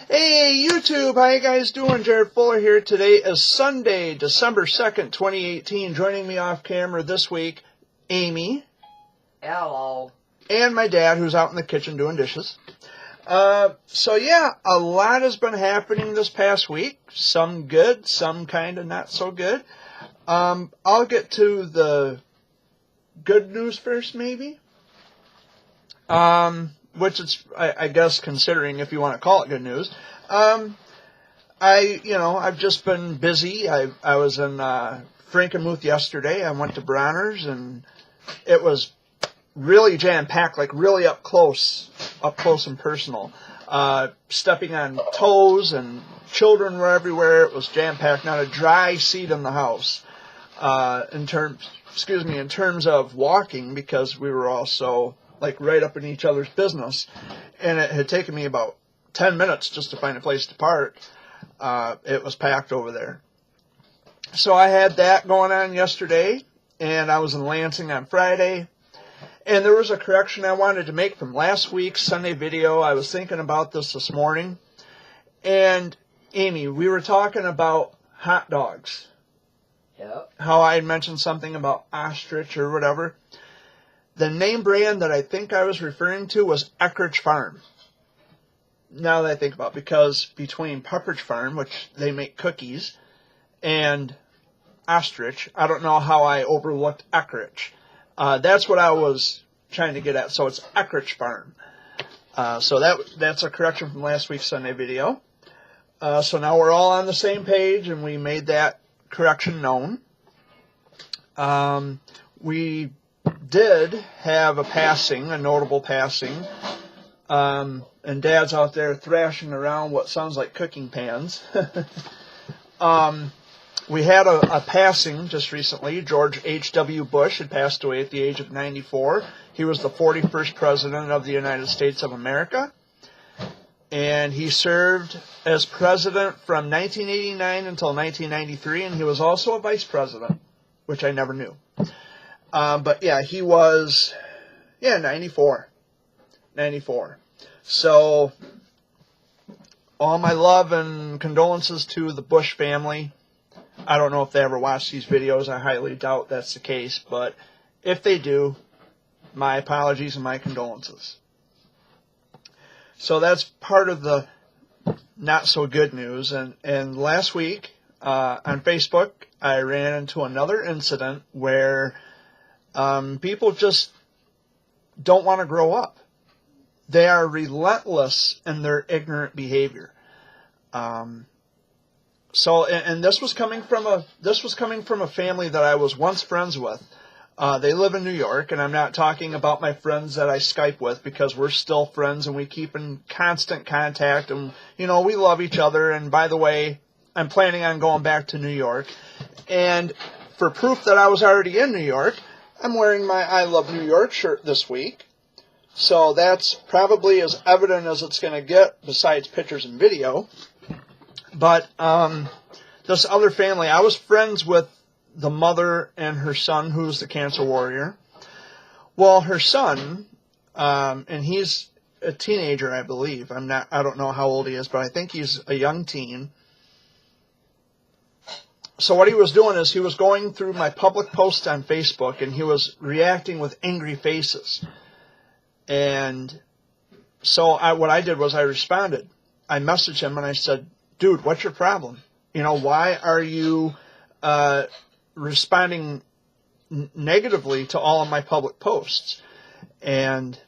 Hey YouTube, how you guys doing? Jared Fuller here. Today is Sunday, December 2nd, 2018. Joining me off camera this week, Amy. Hello. And my dad, who's out in the kitchen doing dishes. So yeah, a lot has been happening this past week. Some good, some kind of not so good. I'll get to the good news first, maybe. Which it's, I guess, considering if you want to call it good news. I've just been busy. I was in Frankenmuth yesterday. I went to Bronner's, and it was really jam-packed, like really up close and personal. Stepping on toes, and children were everywhere. It was jam-packed, not a dry seat in the house. In terms of walking, because we were all so right up in each other's business, and it had taken me about 10 minutes just to find a place to park. It was packed over there. So I had that going on yesterday, and I was in Lansing on Friday, and there was a correction I wanted to make from last week's Sunday video. I was thinking about this morning, and Amy, we were talking about hot dogs. Yep. How I had mentioned something about ostrich or whatever. The name brand that I think I was referring to was Eckrich Farm. Now that I think about it, because between Pepperidge Farm, which they make cookies, and Ostrich, I don't know how I overlooked Eckrich. That's what I was trying to get at. So it's Eckrich Farm. So that's a correction from last week's Sunday video. So now we're all on the same page, and we made that correction known. We did have a notable passing, and Dad's out there thrashing around what sounds like cooking pans. We had a passing just recently. George H.W. Bush had passed away at the age of 94. He was the 41st President of the United States of America, and he served as President from 1989 until 1993, and he was also a Vice President, which I never knew. But yeah, he was, 94. So, all my love and condolences to the Bush family. I don't know if they ever watch these videos. I highly doubt that's the case. But if they do, my apologies and my condolences. So that's part of the not so good news. And last week, on Facebook, I ran into another incident where people just don't want to grow up. They are relentless in their ignorant behavior. So this was coming from a family that I was once friends with. They live in New York, and I'm not talking about my friends that I Skype with, because we're still friends and we keep in constant contact, and we love each other. And by the way, I'm planning on going back to New York, and for proof that I was already in New York, I'm wearing my I Love New York shirt this week. So that's probably as evident as it's going to get, besides pictures and video. But this other family, I was friends with the mother and her son, who's the cancer warrior. Well, her son, and he's a teenager, I believe. I don't know how old he is, but I think he's a young teen. So what he was doing is he was going through my public posts on Facebook, and he was reacting with angry faces. And so what I did was I responded. I messaged him and I said, dude, what's your problem? Why are you responding negatively to all of my public posts? And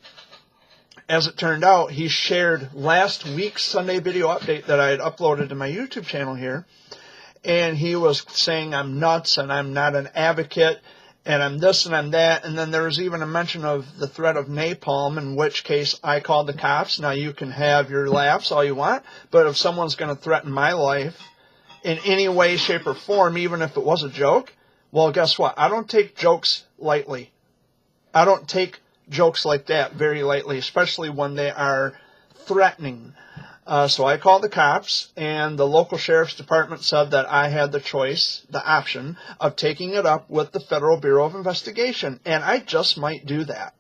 as it turned out, he shared last week's Sunday video update that I had uploaded to my YouTube channel here. And he was saying I'm nuts and I'm not an advocate and I'm this and I'm that. And then there was even a mention of the threat of napalm, in which case I called the cops. Now, you can have your laughs all you want, but if someone's going to threaten my life in any way, shape, or form, even if it was a joke, well, guess what? I don't take jokes lightly. I don't take jokes like that very lightly, especially when they are threatening. So I called the cops, and the local sheriff's department said that I had the option of taking it up with the Federal Bureau of Investigation. And I just might do that.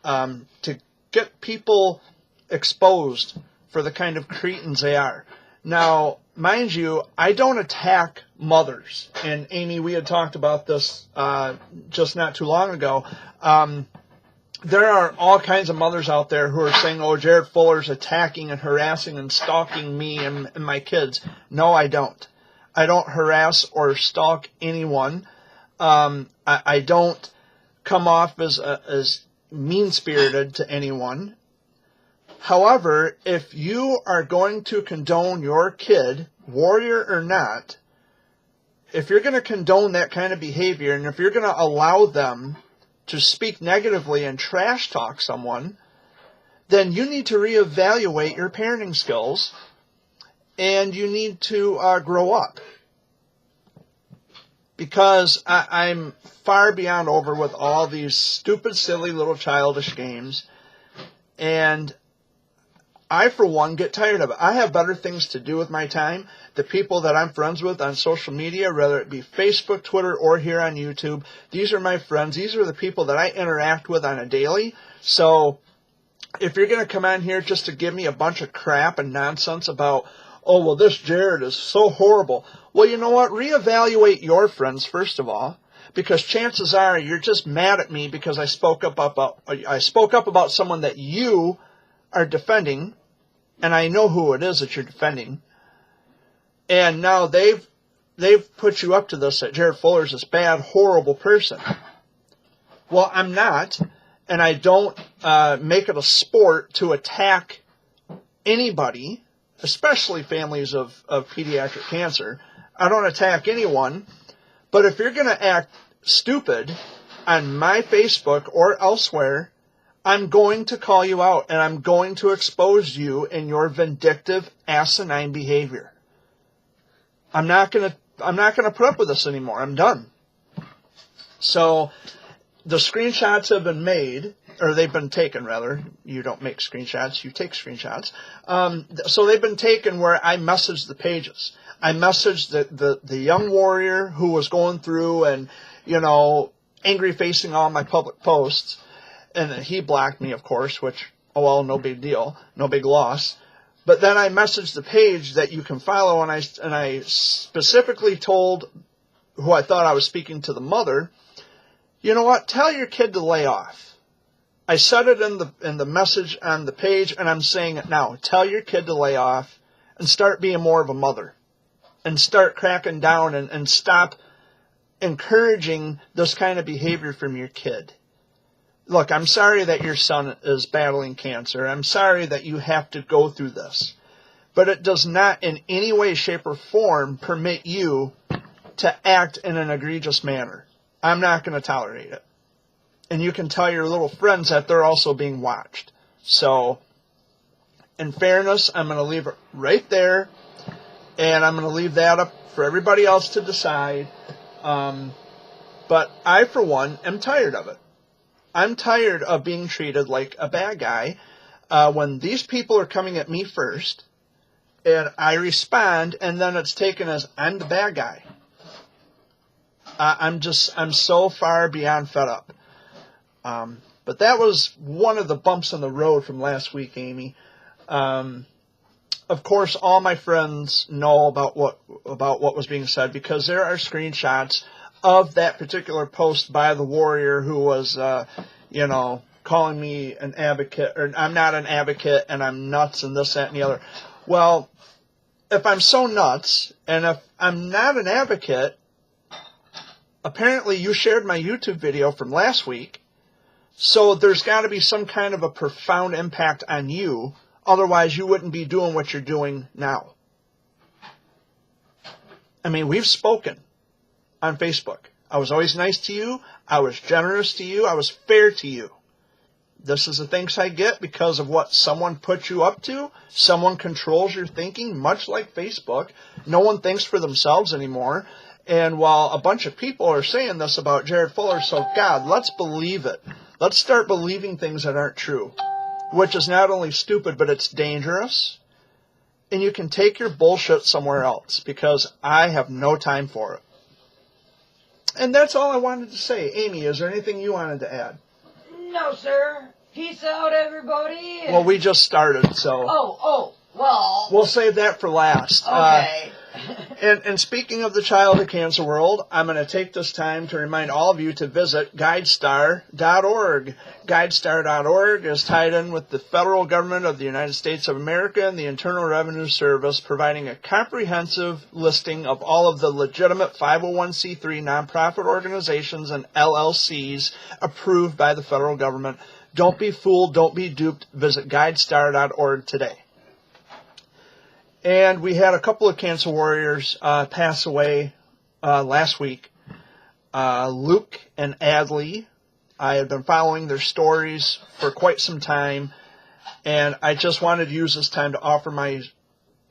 To get people exposed for the kind of cretins they are. Now, mind you, I don't attack mothers. And Amy, we had talked about this just not too long ago. There are all kinds of mothers out there who are saying, oh, Jared Fuller's attacking and harassing and stalking me and my kids. No, I don't. I don't harass or stalk anyone. I don't come off as mean-spirited to anyone. However, if you are going to condone your kid, warrior or not, if you're going to condone that kind of behavior, and if you're going to allow them to speak negatively and trash talk someone, then you need to reevaluate your parenting skills, and you need to grow up. Because I'm far beyond over with all these stupid, silly little childish games, and I, for one, get tired of it. I have better things to do with my time. The people that I'm friends with on social media, whether it be Facebook, Twitter, or here on YouTube, these are my friends. These are the people that I interact with on a daily. So if you're going to come on here just to give me a bunch of crap and nonsense about, oh, well, this Jared is so horrible. Well, you know what? Reevaluate your friends, first of all, because chances are you're just mad at me because I spoke up about someone that you are defending, and I know who it is that you're defending. And now they've put you up to this, that Jared Fuller's this bad, horrible person. Well, I'm not, and I don't make it a sport to attack anybody, especially families of pediatric cancer. I don't attack anyone, but if you're going to act stupid on my Facebook or elsewhere, I'm going to call you out, and I'm going to expose you in your vindictive, asinine behavior. I'm not going to put up with this anymore. I'm done. So the screenshots have been made, or they've been taken, rather. You don't make screenshots, you take screenshots. So they've been taken where I messaged the pages. I messaged the young warrior who was going through and, angry facing all my public posts. And he blocked me, of course, which, oh well, no big deal, no big loss. But then I messaged the page that you can follow, and I specifically told who I thought I was speaking to, the mother, you know what, tell your kid to lay off. I said it in the message on the page, and I'm saying it now. Tell your kid to lay off and start being more of a mother. And start cracking down and stop encouraging this kind of behavior from your kid. Look, I'm sorry that your son is battling cancer. I'm sorry that you have to go through this. But it does not in any way, shape, or form permit you to act in an egregious manner. I'm not going to tolerate it. And you can tell your little friends that they're also being watched. So, in fairness, I'm going to leave it right there. And I'm going to leave that up for everybody else to decide. But I, for one, am tired of it. I'm tired of being treated like a bad guy when these people are coming at me first, and I respond, and then it's taken as I'm the bad guy. I'm so far beyond fed up. But that was one of the bumps in the road from last week, Amy. Of course, all my friends know about what was being said because there are screenshots of that particular post by the warrior who was, calling me an advocate, or I'm not an advocate, and I'm nuts, and this, that, and the other. Well, if I'm so nuts, and if I'm not an advocate, apparently you shared my YouTube video from last week, so there's got to be some kind of a profound impact on you, otherwise you wouldn't be doing what you're doing now. I mean, we've spoken on Facebook. I was always nice to you. I was generous to you. I was fair to you. This is the thanks I get because of what someone put you up to. Someone controls your thinking, much like Facebook. No one thinks for themselves anymore. And while a bunch of people are saying this about Jared Fuller, so God, let's believe it. Let's start believing things that aren't true, which is not only stupid, but it's dangerous. And you can take your bullshit somewhere else because I have no time for it. And that's all I wanted to say. Amy, is there anything you wanted to add? No, sir. Peace out, everybody. Well, we just started, so... Oh. Well, We'll save that for last. okay. And speaking of the childhood cancer world, I'm going to take this time to remind all of you to visit GuideStar.org. GuideStar.org is tied in with the federal government of the United States of America and the Internal Revenue Service, providing a comprehensive listing of all of the legitimate 501c3 nonprofit organizations and LLCs approved by the federal government. Don't be fooled. Don't be duped. Visit GuideStar.org today. And we had a couple of cancer warriors pass away last week. Luke and Adley. I have been following their stories for quite some time, and I just wanted to use this time to offer my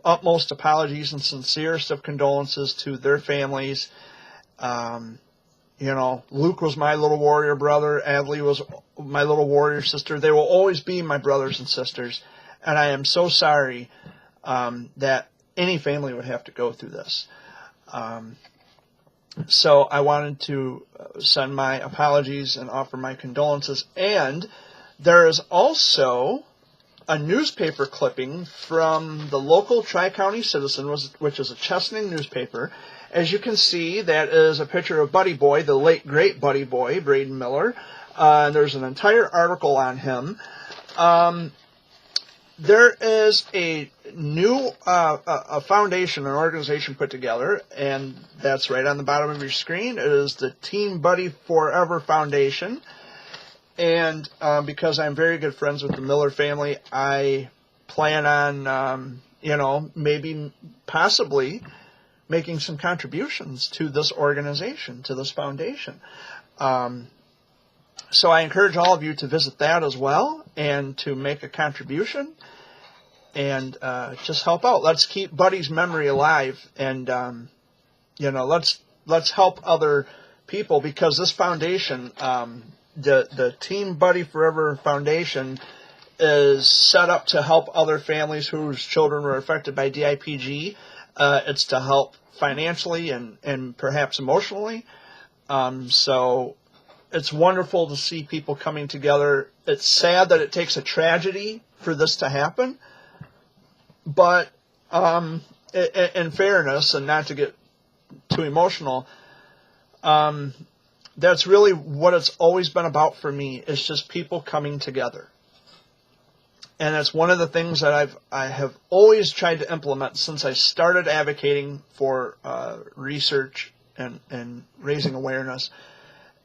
utmost apologies and sincerest of condolences to their families. Luke was my little warrior brother. Adley was my little warrior sister. They will always be my brothers and sisters, and I am so sorry that any family would have to go through this. So I wanted to send my apologies and offer my condolences. And there is also a newspaper clipping from the local Tri-County Citizen, which is a Chesaning newspaper. As you can see, that is a picture of Buddy Boy, the late great Buddy Boy, Braden Miller. There's an entire article on him. There is a new a foundation, an organization put together, and that's right on the bottom of your screen. It is the Team Buddy Forever Foundation. And because I'm very good friends with the Miller family, I plan on, maybe possibly making some contributions to this organization, to this foundation. So I encourage all of you to visit that as well and to make a contribution and just help out. Let's keep Buddy's memory alive, and let's help other people, because this foundation, the Team Buddy Forever Foundation, is set up to help other families whose children were affected by DIPG. It's to help financially and perhaps emotionally. So it's wonderful to see people coming together. It's sad that it takes a tragedy for this to happen. But in fairness, and not to get too emotional, that's really what it's always been about for me. It's just people coming together. And that's one of the things that I have always tried to implement since I started advocating for research and raising awareness.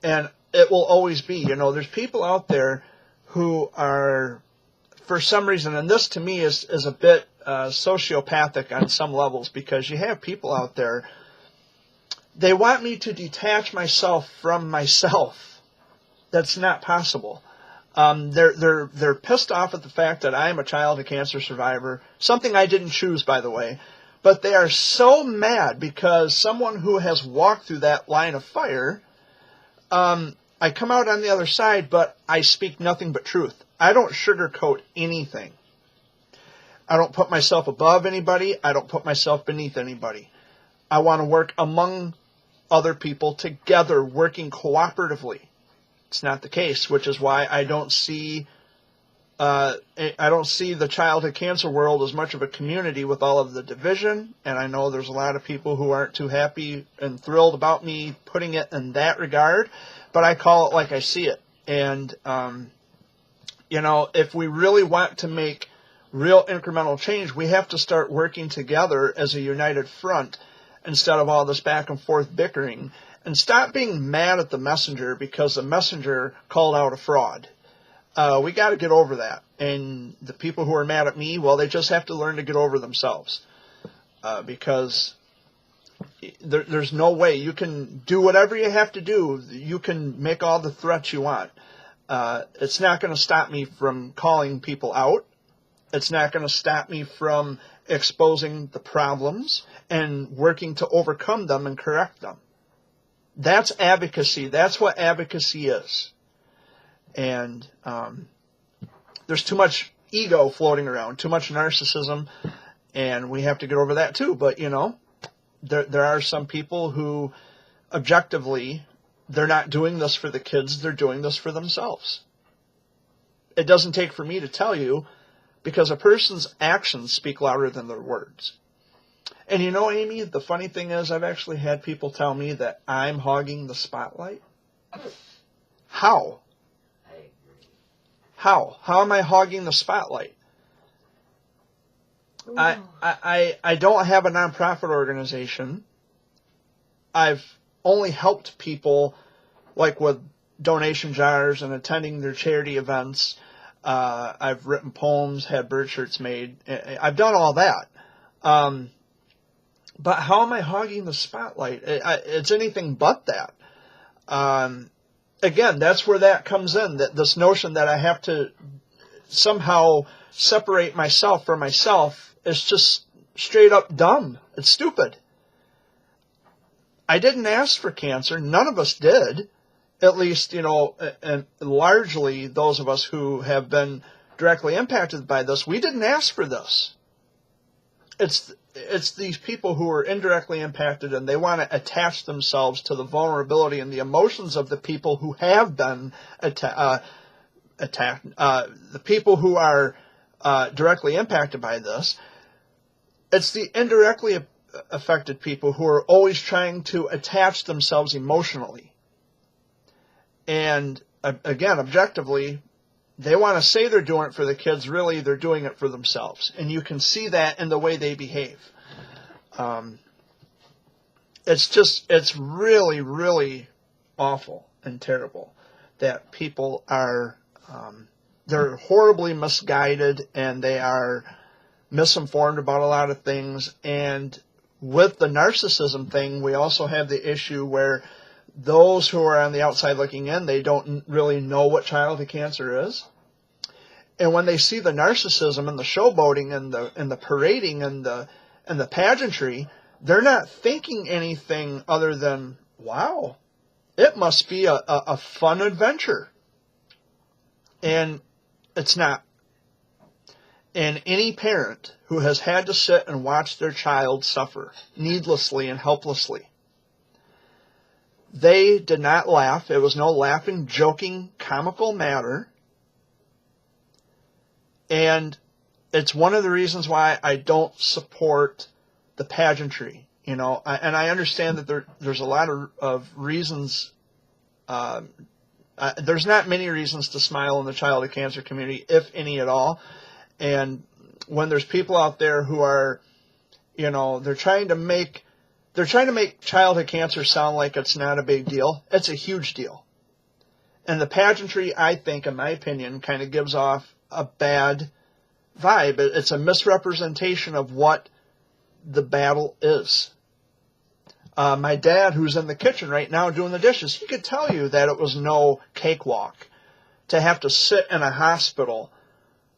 And it will always be, there's people out there who are, for some reason, and this to me is a bit sociopathic on some levels, because you have people out there, they want me to detach myself from myself. That's not possible. They're pissed off at the fact that I am a childhood cancer survivor, something I didn't choose, by the way. But they are so mad because someone who has walked through that line of fire, I come out on the other side, but I speak nothing but truth. I don't sugarcoat anything. I don't put myself above anybody. I don't put myself beneath anybody. I want to work among other people together, working cooperatively. It's not the case, which is why I don't see the childhood cancer world as much of a community with all of the division. And I know there's a lot of people who aren't too happy and thrilled about me putting it in that regard, but I call it like I see it. And if we really want to make real incremental change, we have to start working together as a united front instead of all this back and forth bickering. And stop being mad at the messenger because the messenger called out a fraud. We got to get over that. And the people who are mad at me, well, they just have to learn to get over themselves. Because there's no way. You can do whatever you have to do. You can make all the threats you want. It's not going to stop me from calling people out. It's not going to stop me from exposing the problems and working to overcome them and correct them. That's advocacy. That's what advocacy is. And there's too much ego floating around, too much narcissism, and we have to get over that too. But, there are some people who, objectively, they're not doing this for the kids, they're doing this for themselves. It doesn't take for me to tell you because a person's actions speak louder than their words. And you know, Amy, the funny thing is I've actually had people tell me that I'm hogging the spotlight. How? I agree. How? How am I hogging the spotlight? I don't have a nonprofit organization. I've only helped people like with donation jars and attending their charity events. I've written poems, had bird shirts made. I've done all that. But how am I hogging the spotlight? It's anything but that. Again, that's where that comes in, that this notion that I have to somehow separate myself from myself is just straight up dumb. It's stupid. I didn't ask for cancer. None of us did. At least, you know, and largely those of us who have been directly impacted by this, we didn't ask for this. It's these people who are indirectly impacted, and they want to attach themselves to the vulnerability and the emotions of the people who have been attacked. The people who are directly impacted by this. It's the indirectly affected people who are always trying to attach themselves emotionally. And again, objectively, they want to say they're doing it for the kids. Really, they're doing it for themselves. And you can see that in the way they behave. It's really, really awful and terrible that people are, they're horribly misguided, and they are misinformed about a lot of things. And with the narcissism thing, we also have the issue where those who are on the outside looking in, they don't really know what childhood cancer is. And when they see the narcissism and the showboating and the parading and the pageantry, they're not thinking anything other than, wow, it must be a fun adventure. And it's not. And any parent who has had to sit and watch their child suffer needlessly and helplessly, they did not laugh. It was no laughing, joking, comical matter. And it's one of the reasons why I don't support the pageantry. You know, and I understand that there's a lot of reasons. There's not many reasons to smile in the childhood cancer community, if any at all. And when there's people out there who are, you know, they're trying to make childhood cancer sound like it's not a big deal. It's a huge deal. And the pageantry, I think, in my opinion, kind of gives off a bad vibe. It's a misrepresentation of what the battle is. My dad, who's in the kitchen right now doing the dishes, he could tell you that it was no cakewalk to have to sit in a hospital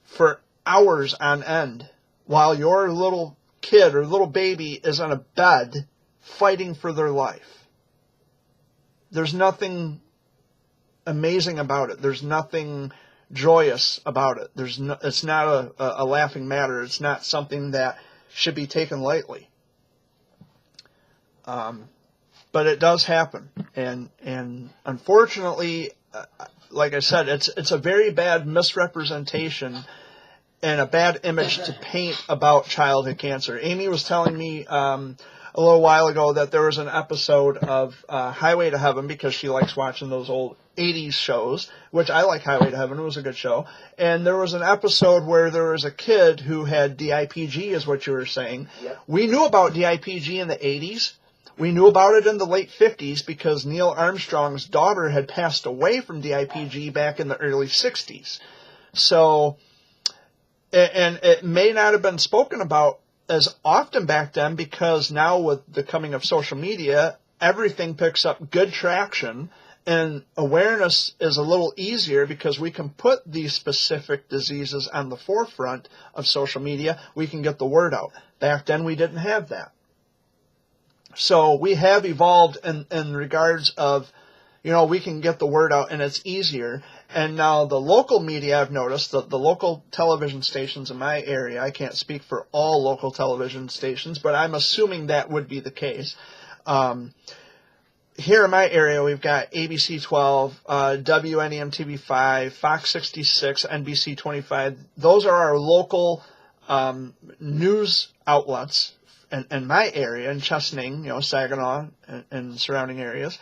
for hours on end while your little kid or little baby is on a bed fighting for their life. There's nothing amazing about it. There's nothing joyous about it. It's not a laughing matter. It's not something that should be taken lightly. But it does happen. And unfortunately, like I said, it's a very bad misrepresentation and a bad image to paint about childhood cancer. Amy was telling me a little while ago that there was an episode of Highway to Heaven, because she likes watching those old 80s shows, which I like. Highway to Heaven. It was a good show. And there was an episode where there was a kid who had DIPG, is what you were saying. Yep. We knew about DIPG in the 80s. We knew about it in the late 50s because Neil Armstrong's daughter had passed away from DIPG back in the early 60s. So, and it may not have been spoken about as often back then, because now with the coming of social media, everything picks up good traction, and awareness is a little easier because we can put these specific diseases on the forefront of social media. We can get the word out. Back then we didn't have that. So we have evolved in regards of, you know, we can get the word out and it's easier. And now the local media, I've noticed, the local television stations in my area, I can't speak for all local television stations, but I'm assuming that would be the case. here in my area, we've got ABC 12, WNEM TV 5, Fox 66, NBC 25. Those are our local news outlets in my area, in Chesaning, Saginaw and surrounding areas.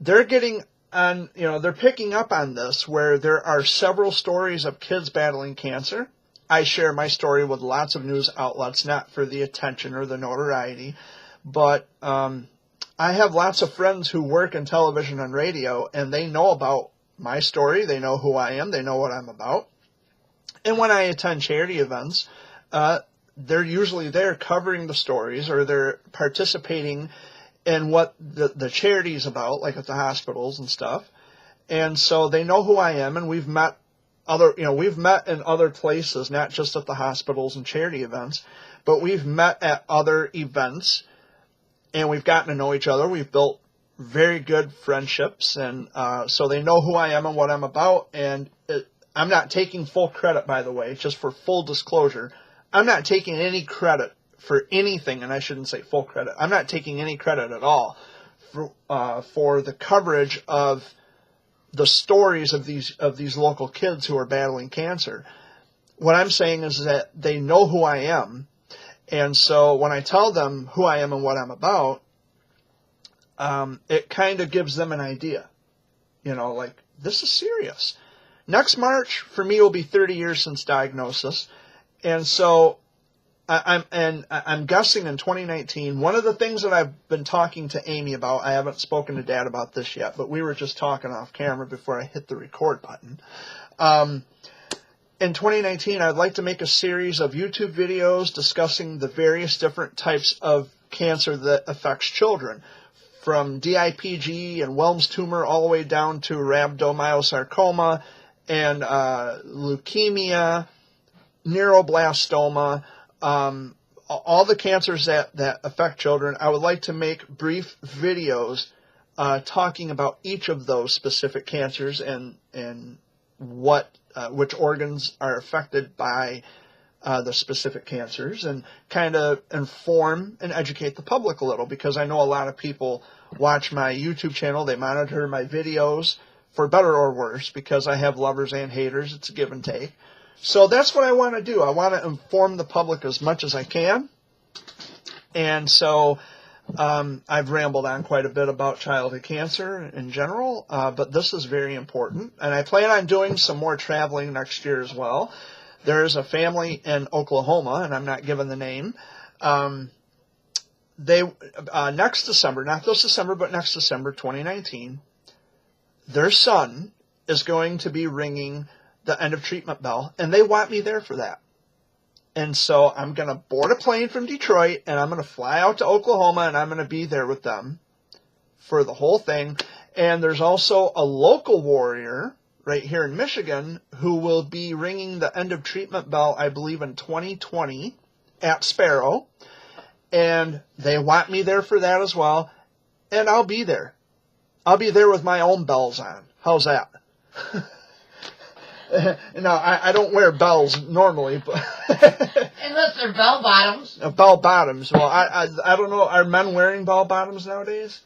They're getting on, they're picking up on this, where there are several stories of kids battling cancer. I share my story with lots of news outlets, not for the attention or the notoriety, but I have lots of friends who work in television and radio, and they know about my story. They know who I am. They know what I'm about. And when I attend charity events, they're usually there covering the stories, or they're participating in what the charity's about, like at the hospitals and stuff. And so they know who I am, and we've met in other places, not just at the hospitals and charity events, but we've met at other events, and we've gotten to know each other. We've built very good friendships, and so they know who I am and what I'm about. And I'm not taking full credit, by the way, just for full disclosure. I'm not taking any credit for anything, and I shouldn't say full credit. I'm not taking any credit at all for the coverage of the stories of these local kids who are battling cancer. What I'm saying is that they know who I am, and so when I tell them who I am and what I'm about, it kind of gives them an idea. Like, this is serious. Next March, for me, will be 30 years since diagnosis, and so I'm guessing in 2019, one of the things that I've been talking to Amy about, I haven't spoken to Dad about this yet, but we were just talking off camera before I hit the record button. In 2019, I'd like to make a series of YouTube videos discussing the various different types of cancer that affects children, from DIPG and Wilms tumor all the way down to rhabdomyosarcoma and leukemia, neuroblastoma, all the cancers that affect children. I would like to make brief videos talking about each of those specific cancers and which organs are affected by the specific cancers, and kind of inform and educate the public a little, because I know a lot of people watch my YouTube channel. They monitor my videos, for better or worse, because I have lovers and haters. It's a give and take. So that's what I want to do. I want to inform the public as much as I can. And so I've rambled on quite a bit about childhood cancer in general, but this is very important. And I plan on doing some more traveling next year as well. There's a family in Oklahoma, and I'm not giving the name. Next December, not this December, but next December 2019, their son is going to be ringing the end of treatment bell, and they want me there for that. And so I'm going to board a plane from Detroit, and I'm going to fly out to Oklahoma, and I'm going to be there with them for the whole thing. And there's also a local warrior right here in Michigan who will be ringing the end of treatment bell, I believe, in 2020 at Sparrow. And they want me there for that as well. And I'll be there. I'll be there with my own bells on. How's that? Now, I don't wear bells normally, but Unless they're bell bottoms. Bell bottoms. Well, I don't know. Are men wearing bell bottoms nowadays?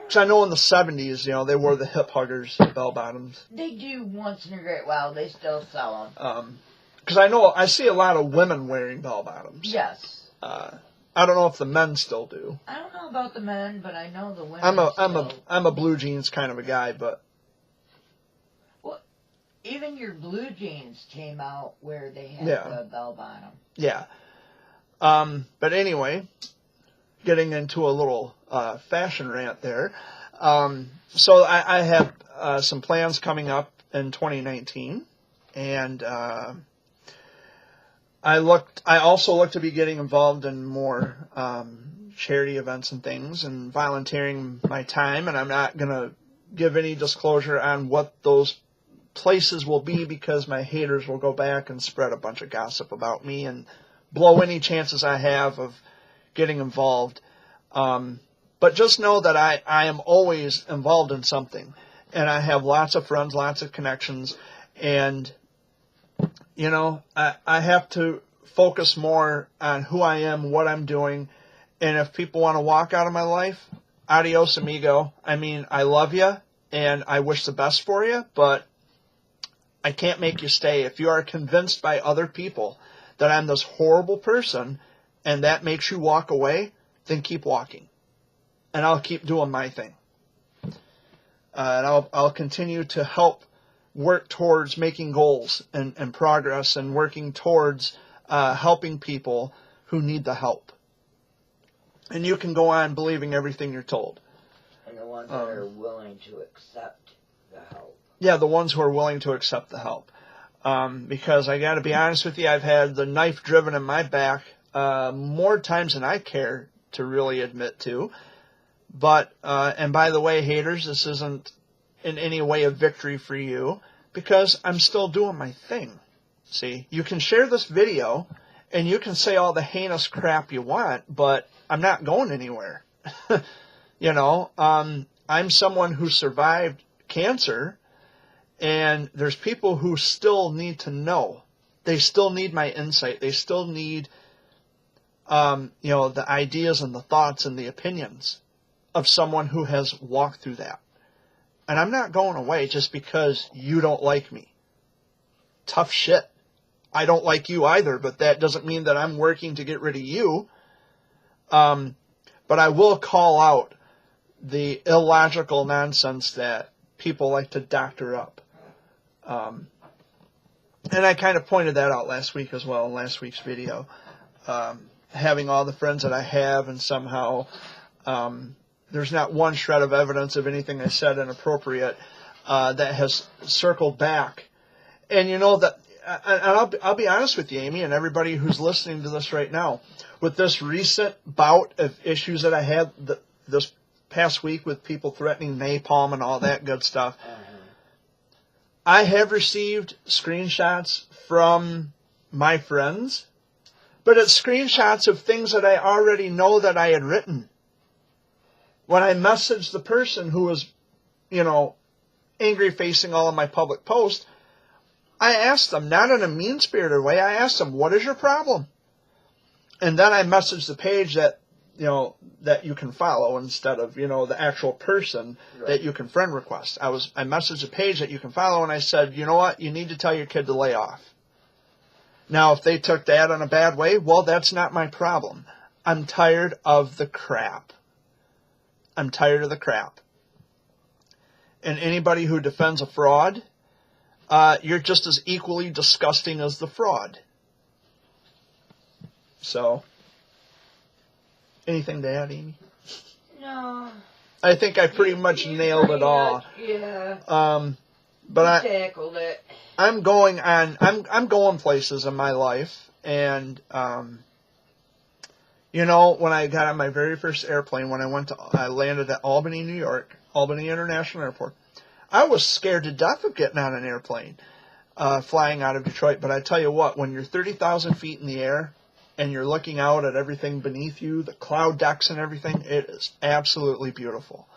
Because I know in the 70s, they wore the hip huggers, the bell bottoms. They do once in a great while. They still sell them. Because I see a lot of women wearing bell bottoms. Yes. I don't know if the men still do. I don't know about the men, but I know the women. I'm a blue jeans kind of a guy, but. Even your blue jeans came out where they had the bell bottom. Yeah. But anyway, getting into a little fashion rant there. So I have some plans coming up in 2019, and I also look to be getting involved in more charity events and things, and volunteering my time. And I'm not going to give any disclosure on what those places will be, because my haters will go back and spread a bunch of gossip about me and blow any chances I have of getting involved. But just know that I am always involved in something, and I have lots of friends, lots of connections, and I have to focus more on who I am, what I'm doing, and if people want to walk out of my life, adios, amigo. I mean, I love you, and I wish the best for you, but I can't make you stay. If you are convinced by other people that I'm this horrible person, and that makes you walk away, then keep walking. And I'll keep doing my thing. And I'll continue to help work towards making goals and progress and working towards helping people who need the help. And you can go on believing everything you're told. And the ones that are willing to accept the help. Yeah, the ones who are willing to accept the help. Because I got to be honest with you, I've had the knife driven in my back more times than I care to really admit to. But, and by the way, haters, this isn't in any way a victory for you, because I'm still doing my thing. See, you can share this video and you can say all the heinous crap you want, but I'm not going anywhere. You know, I'm someone who survived cancer, and there's people who still need to know. They still need my insight. They still need, you know, the ideas and the thoughts and the opinions of someone who has walked through that. And I'm not going away just because you don't like me. Tough shit. I don't like you either, but that doesn't mean that I'm working to get rid of you. But I will call out the illogical nonsense that people like to doctor up. And I kind of pointed that out last week as well, in last week's video. Having all the friends that I have, and somehow there's not one shred of evidence of anything I said inappropriate that has circled back. And you know that, and I'll be honest with you, Amy, and everybody who's listening to this right now, with this recent bout of issues that I had this past week with people threatening napalm and all that good stuff, I have received screenshots from my friends, but it's screenshots of things that I already know that I had written. When I messaged the person who was, you know, angry facing all of my public posts, I asked them, not in a mean-spirited way, I asked them, what is your problem? And then I messaged the page that, you know, that you can follow instead of, you know, the actual person that you can friend request. I messaged a page that you can follow, and I said, you know what, you need to tell your kid to lay off. Now, if they took that in a bad way, well, that's not my problem. I'm tired of the crap. I'm tired of the crap. And anybody who defends a fraud, you're just as equally disgusting as the fraud. So, anything to add, Amy? No. I think I pretty much nailed it all. Yeah. But tackled it. I'm going places in my life, and you know, when I got on my very first airplane, when I landed at Albany, New York, Albany International Airport, I was scared to death of getting on an airplane, flying out of Detroit. But I tell you what, when you're 30,000 feet in the air and you're looking out at everything beneath you, the cloud decks and everything, it is absolutely beautiful.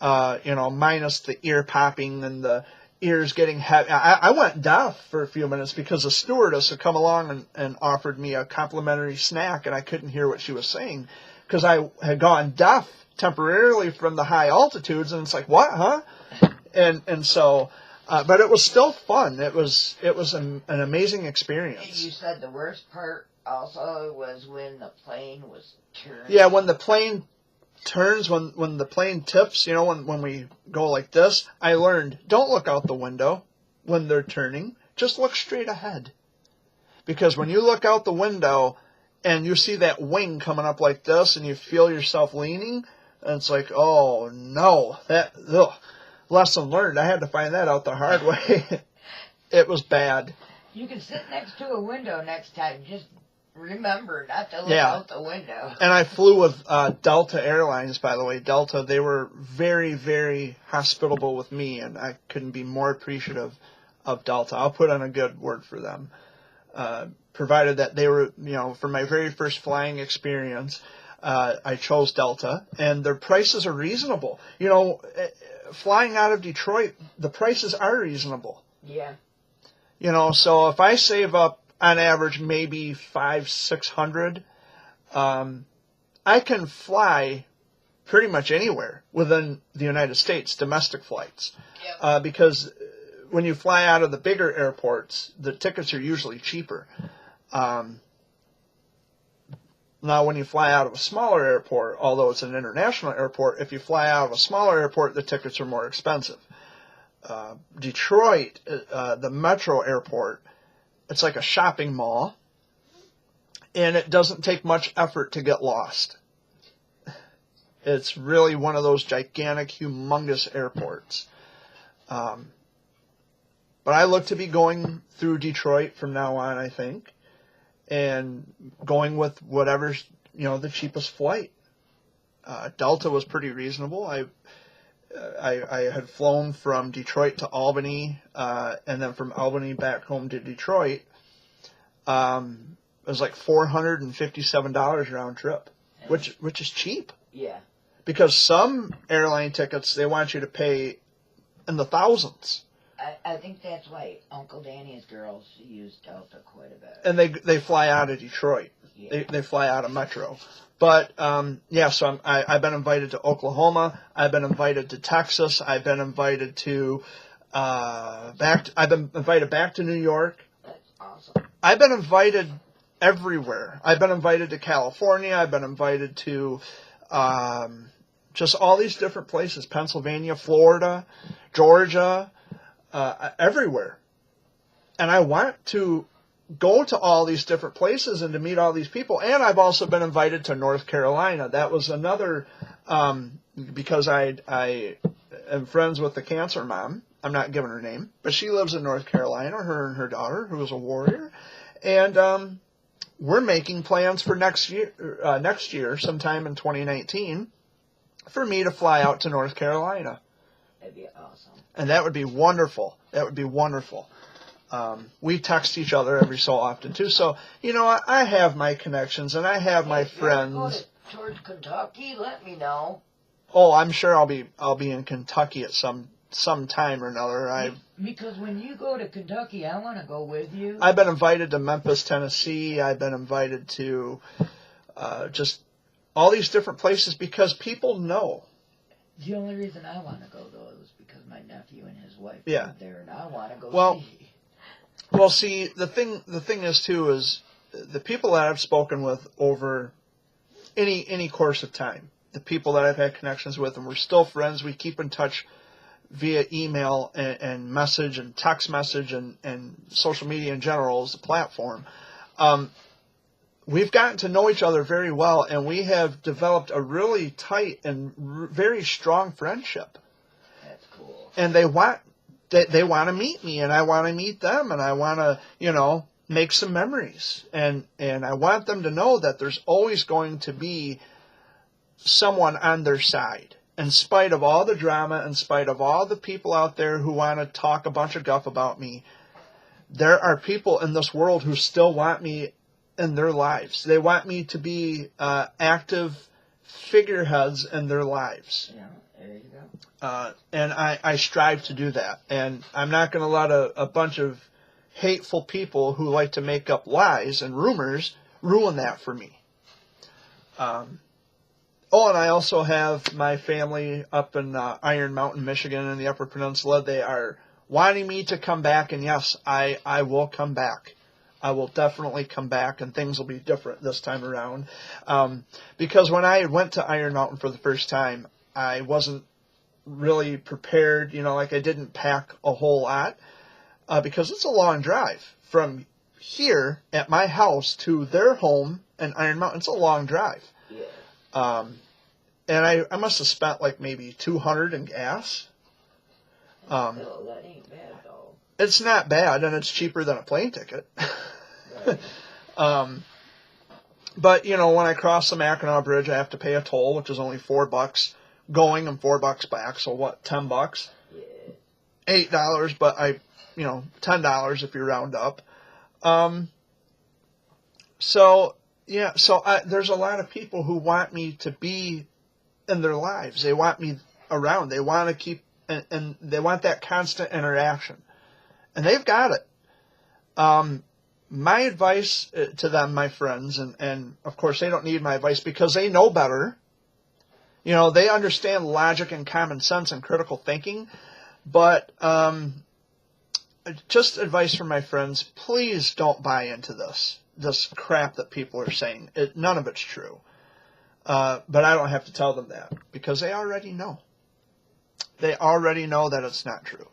You know, minus the ear popping and the ears getting heavy. I went deaf for a few minutes because a stewardess had come along and offered me a complimentary snack, and I couldn't hear what she was saying because I had gone deaf temporarily from the high altitudes, and it's like, what, huh? And so, but it was still fun. It was an amazing experience. And you said the worst part also was when the plane was turning. Yeah, when the plane turns, when the plane tips, you know, when we go like this, I learned, don't look out the window when they're turning. Just look straight ahead. Because when you look out the window and you see that wing coming up like this and you feel yourself leaning, and it's like, oh no, lesson learned. I had to find that out the hard way. It was bad. You can sit next to a window next time. Just remember not to look out the window. And I flew with Delta Airlines, by the way. Delta, they were very, very hospitable with me, and I couldn't be more appreciative of Delta. I'll put on a good word for them. Provided that they were, you know, for my very first flying experience, I chose Delta, and their prices are reasonable. You know, flying out of Detroit, the prices are reasonable. Yeah. You know, so if I save up on average maybe $500-600, I can fly pretty much anywhere within the United States, domestic flights. Yep. Because when you fly out of the bigger airports, the tickets are usually cheaper. Now, when you fly out of a smaller airport, although it's an international airport, if you fly out of a smaller airport, the tickets are more expensive. Detroit, the metro airport, it's like a shopping mall, and it doesn't take much effort to get lost. It's really one of those gigantic, humongous airports. But I look to be going through Detroit from now on, I think, and going with whatever's, the cheapest flight. Delta was pretty reasonable. I had flown from Detroit to Albany, and then from Albany back home to Detroit. It was like $457 round trip, which is cheap. Yeah. Because some airline tickets, they want you to pay in the thousands. I think that's why Uncle Danny's girls use Delta quite a bit. And they fly out of Detroit. Yeah. They fly out of Metro. But, so I've been invited to Oklahoma. I've been invited to Texas. I've been invited to, I've been invited back to New York. That's awesome. I've been invited everywhere. I've been invited to California. I've been invited to, just all these different places. Pennsylvania, Florida, Georgia, everywhere. And I want to go to all these different places and to meet all these people. And I've also been invited to North Carolina. That was another, because I am friends with the cancer mom. I'm not giving her name, but she lives in North Carolina, her and her daughter, who is a warrior. And we're making plans for next year, sometime in 2019, for me to fly out to North Carolina. That'd be awesome. And that would be wonderful. That would be wonderful. We text each other every so often, too. So, I have my connections and I have my friends. If you go towards Kentucky, let me know. Oh, I'm sure I'll be in Kentucky at some time or another. Because when you go to Kentucky, I want to go with you. I've been invited to Memphis, Tennessee. I've been invited to just all these different places because people know. The only reason I want to go, though, is because my nephew and his wife live there, and I want to go see. Well, see, the thing is, too, is the people that I've spoken with over any course of time, the people that I've had connections with, and we're still friends, we keep in touch via email and message and text message and social media in general as a platform. We've gotten to know each other very well, and we have developed a really tight and very strong friendship. That's cool. And they want to meet me, and I want to meet them, and I want to, make some memories. And I want them to know that there's always going to be someone on their side. In spite of all the drama, in spite of all the people out there who want to talk a bunch of guff about me, there are people in this world who still want me in their lives. They want me to be active figureheads in their lives. Yeah, there you go. And I strive to do that. And I'm not going to let a bunch of hateful people who like to make up lies and rumors ruin that for me. And I also have my family up in Iron Mountain, Michigan, in the Upper Peninsula. They are wanting me to come back, and yes, I will come back. I will definitely come back, and things will be different this time around. Because when I went to Iron Mountain for the first time, I wasn't really prepared. I didn't pack a whole lot because it's a long drive from here at my house to their home in Iron Mountain. It's a long drive. Yeah. And I must have spent like maybe $200 in gas. No, that ain't bad, though. It's not bad, and it's cheaper than a plane ticket. Right. But, when I cross the Mackinac Bridge, I have to pay a toll, which is only $4 going and $4 back. So what, $10? Yeah. $8, but $10 if you round up. There's a lot of people who want me to be in their lives. They want me around. They want to keep, and they want that constant interaction. And they've got it. My advice to them, my friends, and of course they don't need my advice because they know better, You know, they understand logic and common sense and critical thinking, but just advice from my friends, please don't buy into this crap that people are saying. None of it's true. But I don't have to tell them that because they already know. They already know that it's not true.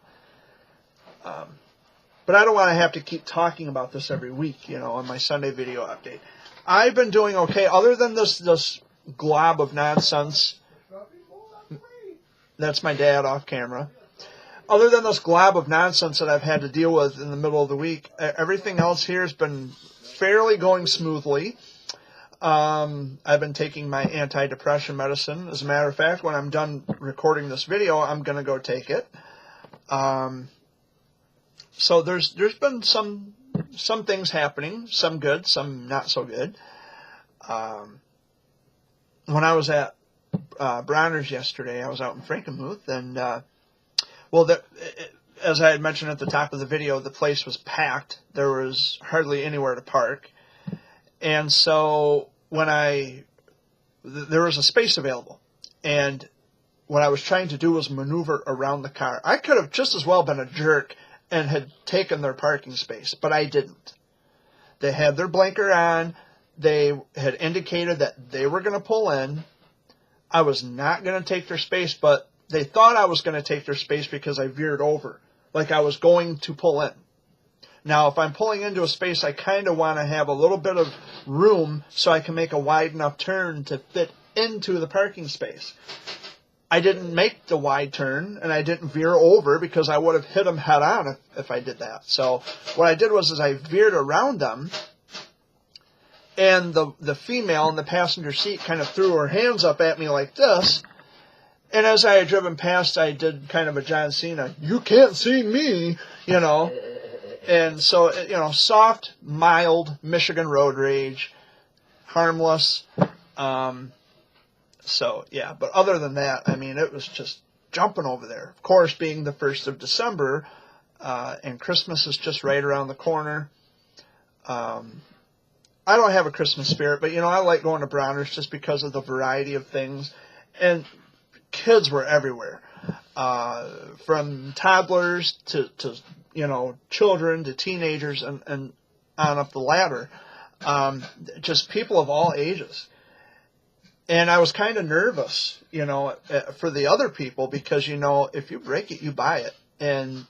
But I don't want to have to keep talking about this every week, you know, on my Sunday video update. I've been doing okay, other than this glob of nonsense. That's my dad off camera. Other than this glob of nonsense that I've had to deal with in the middle of the week, everything else here has been fairly going smoothly. I've been taking my antidepressant medicine. As a matter of fact, when I'm done recording this video, I'm going to go take it. So there's been some things happening, some good, some not so good. When I was at Bronner's yesterday, I was out in Frankenmuth, and as I had mentioned at the top of the video, the place was packed. There was hardly anywhere to park. And so there was a space available. And what I was trying to do was maneuver around the car. I could have just as well been a jerk and had taken their parking space, but I didn't. They had their blinker on. They had indicated that they were going to pull in. I was not going to take their space, but they thought I was going to take their space because I veered over, like I was going to pull in. Now, if I'm pulling into a space, I kind of want to have a little bit of room so I can make a wide enough turn to fit into the parking space. I didn't make the wide turn, and I didn't veer over because I would have hit them head on if I did that. So what I did was I veered around them, and the female in the passenger seat kind of threw her hands up at me like this. And as I had driven past, I did kind of a John Cena, you can't see me, you know. And so, you know, soft, mild Michigan road rage, harmless. So, yeah, but other than that, I mean, it was just jumping over there. Of course, being the 1st of December, and Christmas is just right around the corner. I don't have a Christmas spirit, but, you know, I like going to Bronner's just because of the variety of things. And kids were everywhere, from toddlers to you know, children to teenagers and on up the ladder. Just people of all ages. And I was kind of nervous, you know, for the other people because, you know, if you break it, you buy it. And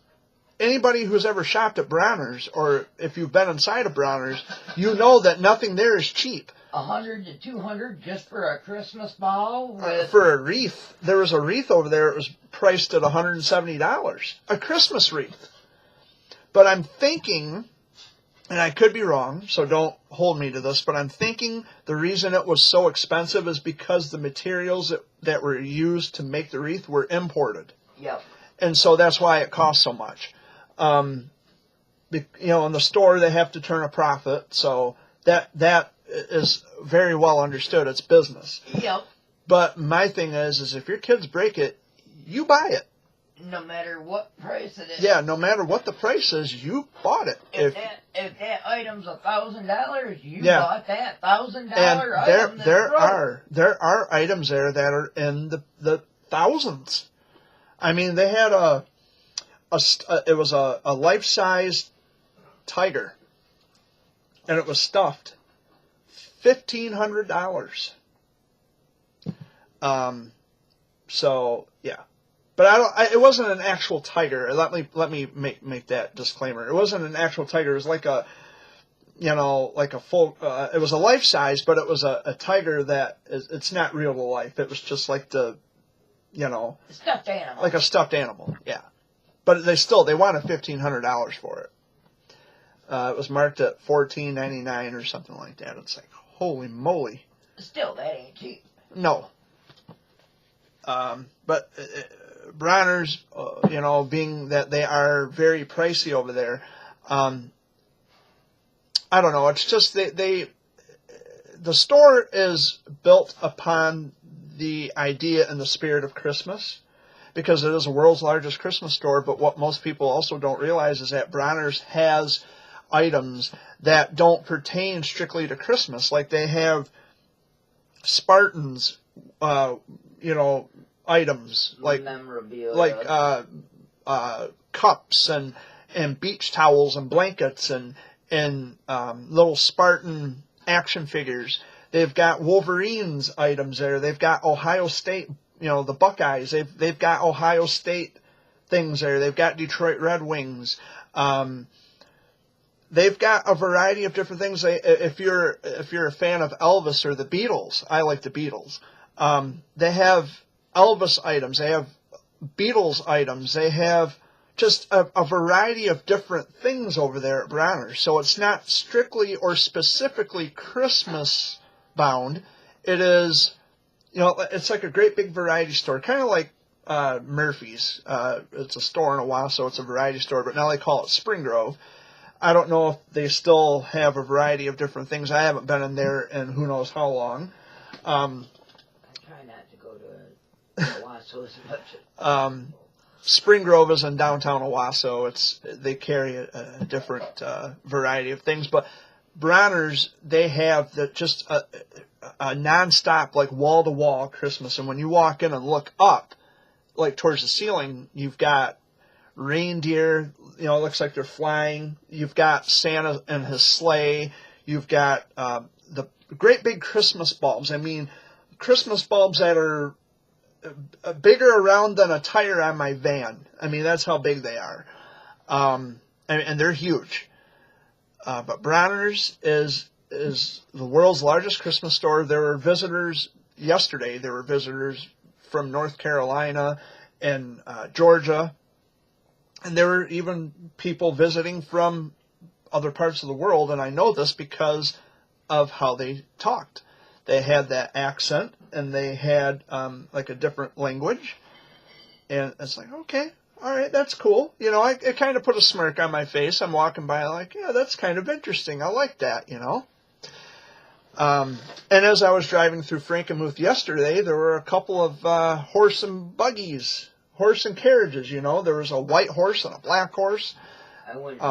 anybody who's ever shopped at Bronner's, or if you've been inside of Bronner's, you know that nothing there is cheap. $100 to $200 just for a Christmas ball? For a wreath. There was a wreath over there. It was priced at $170. A Christmas wreath. But I'm thinking, and I could be wrong, so don't hold me to this, but I'm thinking the reason it was so expensive is because the materials that were used to make the wreath were imported. Yep. And so that's why it costs so much. You know, in the store they have to turn a profit, so that is very well understood. It's business. Yep. But my thing is if your kids break it, you buy it. No matter what price it is. Yeah, no matter what the price is, you bought it. If that item's $1,000, you bought that $1,000 item. And there are items there that are in the thousands. I mean, they had it was a life-size tiger, and it was stuffed. $1,500. So yeah. But it wasn't an actual tiger. Let me make that disclaimer. It wasn't an actual tiger. It was like a, you know, like a full. It was a life size, but it was a tiger that it's not real to life. It was just like the, you know, stuffed animal. Like a stuffed animal. Yeah. But they wanted $1,500 for it. It was marked at $14.99 or something like that. It's like, holy moly. Still, that ain't cheap. No. But Bronner's, you know, being that they are very pricey over there, I don't know. It's just the store is built upon the idea and the spirit of Christmas, because it is the world's largest Christmas store. But what most people also don't realize is that Bronner's has items that don't pertain strictly to Christmas. Like they have Spartans, items memorabilia, cups and beach towels and blankets and little Spartan action figures. They've got Wolverines items there. They've got Ohio State, the Buckeyes. They've got Ohio State things there. They've got Detroit Red Wings. They've got a variety of different things. If you're a fan of Elvis or the Beatles, I like the Beatles. They have Elvis items. They have Beatles items. They have just a variety of different things over there at Bronner's. So it's not strictly or specifically Christmas bound. It is, it's like a great big variety store, kind of like Murphy's. It's a store in Owasso. It's a variety store, but now they call it Spring Grove. I don't know if they still have a variety of different things. I haven't been in there in who knows how long. I try not to go to Owasso as much. Spring Grove is in downtown Owasso. They carry a different variety of things, but Bronner's, they have just a nonstop, like wall-to-wall Christmas. And when you walk in and look up, like towards the ceiling, you've got reindeer, it looks like they're flying. You've got Santa and his sleigh. You've got the great big Christmas bulbs. I mean, Christmas bulbs that are bigger around than a tire on my van. I mean, that's how big they are. And they're huge. But Bronner's is the world's largest Christmas store. There were visitors yesterday. There were visitors from North Carolina and Georgia. And there were even people visiting from other parts of the world. And I know this because of how they talked. They had that accent, and they had like a different language. And it's like, okay, all right, that's cool. It kind of put a smirk on my face. I'm walking by like, yeah, that's kind of interesting. I like that, And as I was driving through Frankenmuth yesterday, there were a couple of horse and carriages, There was a white horse and a black horse. I wouldn't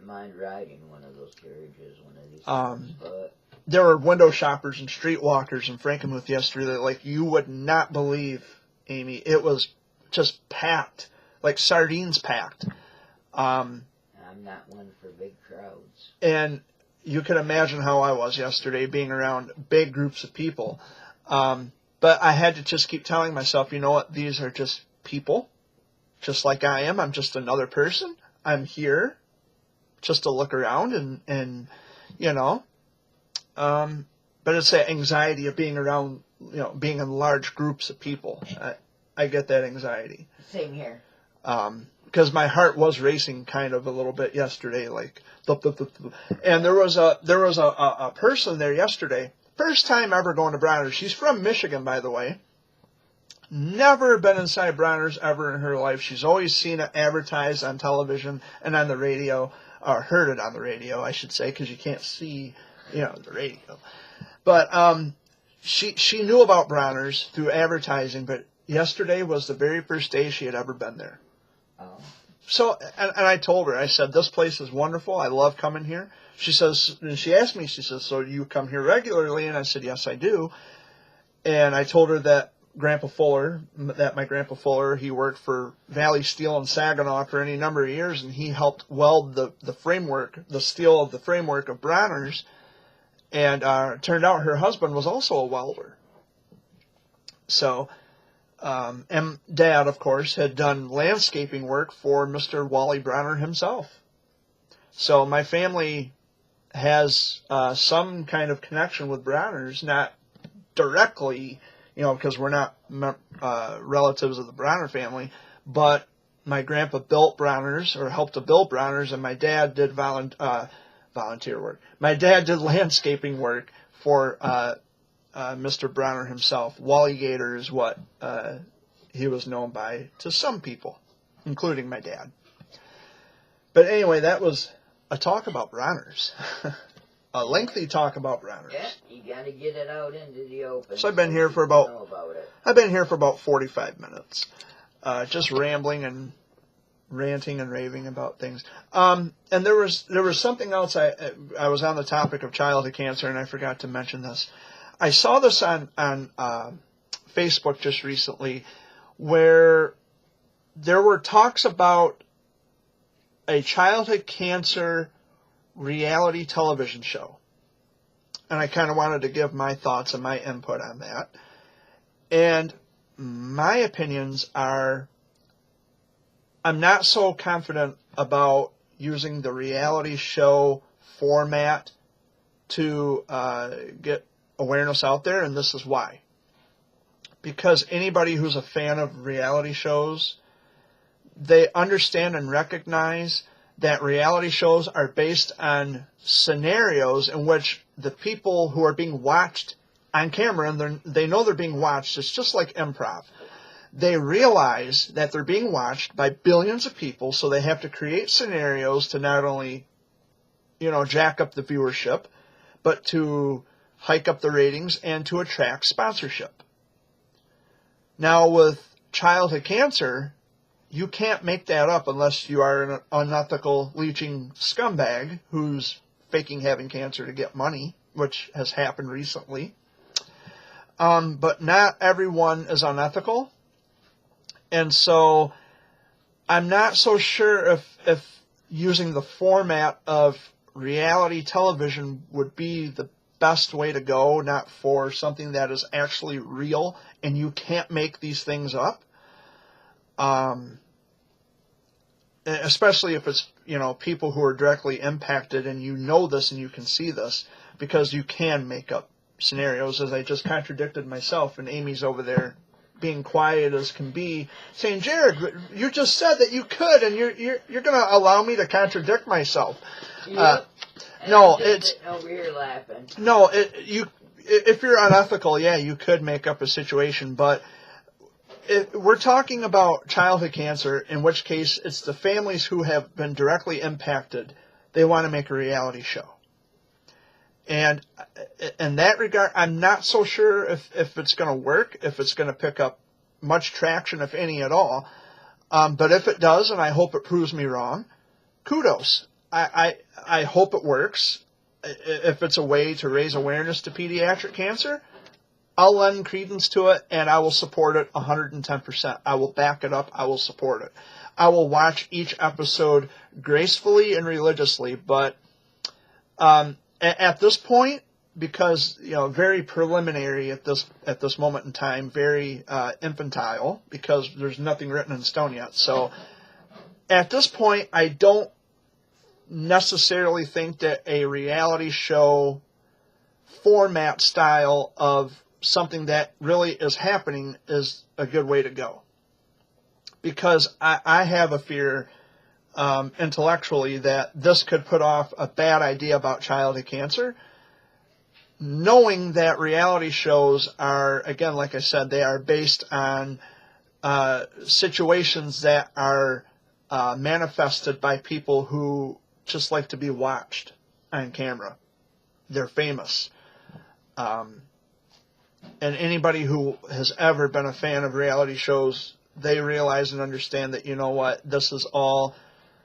mind riding one of those carriages one of these times, but there were window shoppers and streetwalkers in Frankenmuth yesterday like you would not believe, Amy. It was just packed, like sardines packed. I'm not one for big crowds. And you can imagine how I was yesterday, being around big groups of people. But I had to just keep telling myself, you know what, these are just people, just like I am. I'm just another person. I'm here just to look around and but it's that anxiety of being around, being in large groups of people. I get that anxiety. Same here. Because my heart was racing kind of a little bit yesterday, like, and there was a person there yesterday. First time ever going to Bronner's. She's from Michigan, by the way. Never been inside Bronner's ever in her life. She's always seen it advertised on television and on the radio, or heard it on the radio, I should say, because you can't see, the radio. But she knew about Bronner's through advertising, but yesterday was the very first day she had ever been there. Oh. So, and I told her, I said, this place is wonderful. I love coming here. She says, and she asked me, she says, so you come here regularly? And I said, yes, I do. And I told her that my Grandpa Fuller, he worked for Valley Steel in Saginaw for any number of years, and he helped weld the framework, the steel of the framework of Bronner's. And it turned out her husband was also a welder. So, and Dad, of course, had done landscaping work for Mr. Wally Bronner himself. So my family has some kind of connection with Bronner's, not directly, because we're not relatives of the Bronner family, but my grandpa built Bronner's, or helped to build Bronner's, and my dad did volunteer work. My dad did landscaping work for Mr. Bronner himself. Wally Gator is what he was known by to some people, including my dad. But anyway, that was a talk about Bronner's. A lengthy talk about Bronner's. Yeah, you got to get it out into the open. So I've been here for about 45 minutes, just rambling and ranting and raving about things. And there was something else. I was on the topic of childhood cancer, and I forgot to mention this. I saw this on Facebook just recently where there were talks about a childhood cancer reality television show. And I kind of wanted to give my thoughts and my input on that. And my opinions are, I'm not so confident about using the reality show format to get awareness out there, and this is why. Because anybody who's a fan of reality shows, they understand and recognize that reality shows are based on scenarios in which the people who are being watched on camera, and they know they're being watched, it's just like improv. They realize that they're being watched by billions of people, so they have to create scenarios to not only, jack up the viewership, but to hike up the ratings and to attract sponsorship. Now, with childhood cancer, you can't make that up unless you are an unethical leeching scumbag who's faking having cancer to get money, which has happened recently. But not everyone is unethical. And so I'm not so sure if using the format of reality television would be the best way to go, not for something that is actually real and you can't make these things up. Especially if it's, people who are directly impacted and this and you can see this, because you can make up scenarios, as I just contradicted myself, and Amy's over there being quiet as can be, saying, Jared, you just said that you could, and you're going to allow me to contradict myself. Yep. No, it's over here laughing. No, if you're unethical, yeah, you could make up a situation, but we're talking about childhood cancer, in which case it's the families who have been directly impacted. They want to make a reality show. And in that regard, I'm not so sure if it's going to work, if it's going to pick up much traction, if any at all. But if it does, and I hope it proves me wrong, kudos. I hope it works. If it's a way to raise awareness to pediatric cancer, I'll lend credence to it, and I will support it 110%. I will back it up. I will support it. I will watch each episode gracefully and religiously, but at this point, because very preliminary at this moment in time, very infantile, because there's nothing written in stone yet. So at this point, I don't necessarily think that a reality show format style of something that really is happening is a good way to go. Because I have a fear intellectually that this could put off a bad idea about childhood cancer, knowing that reality shows are, again, like I said, they are based on situations that are manifested by people who just like to be watched on camera. They're famous. And anybody who has ever been a fan of reality shows, they realize and understand that, this is all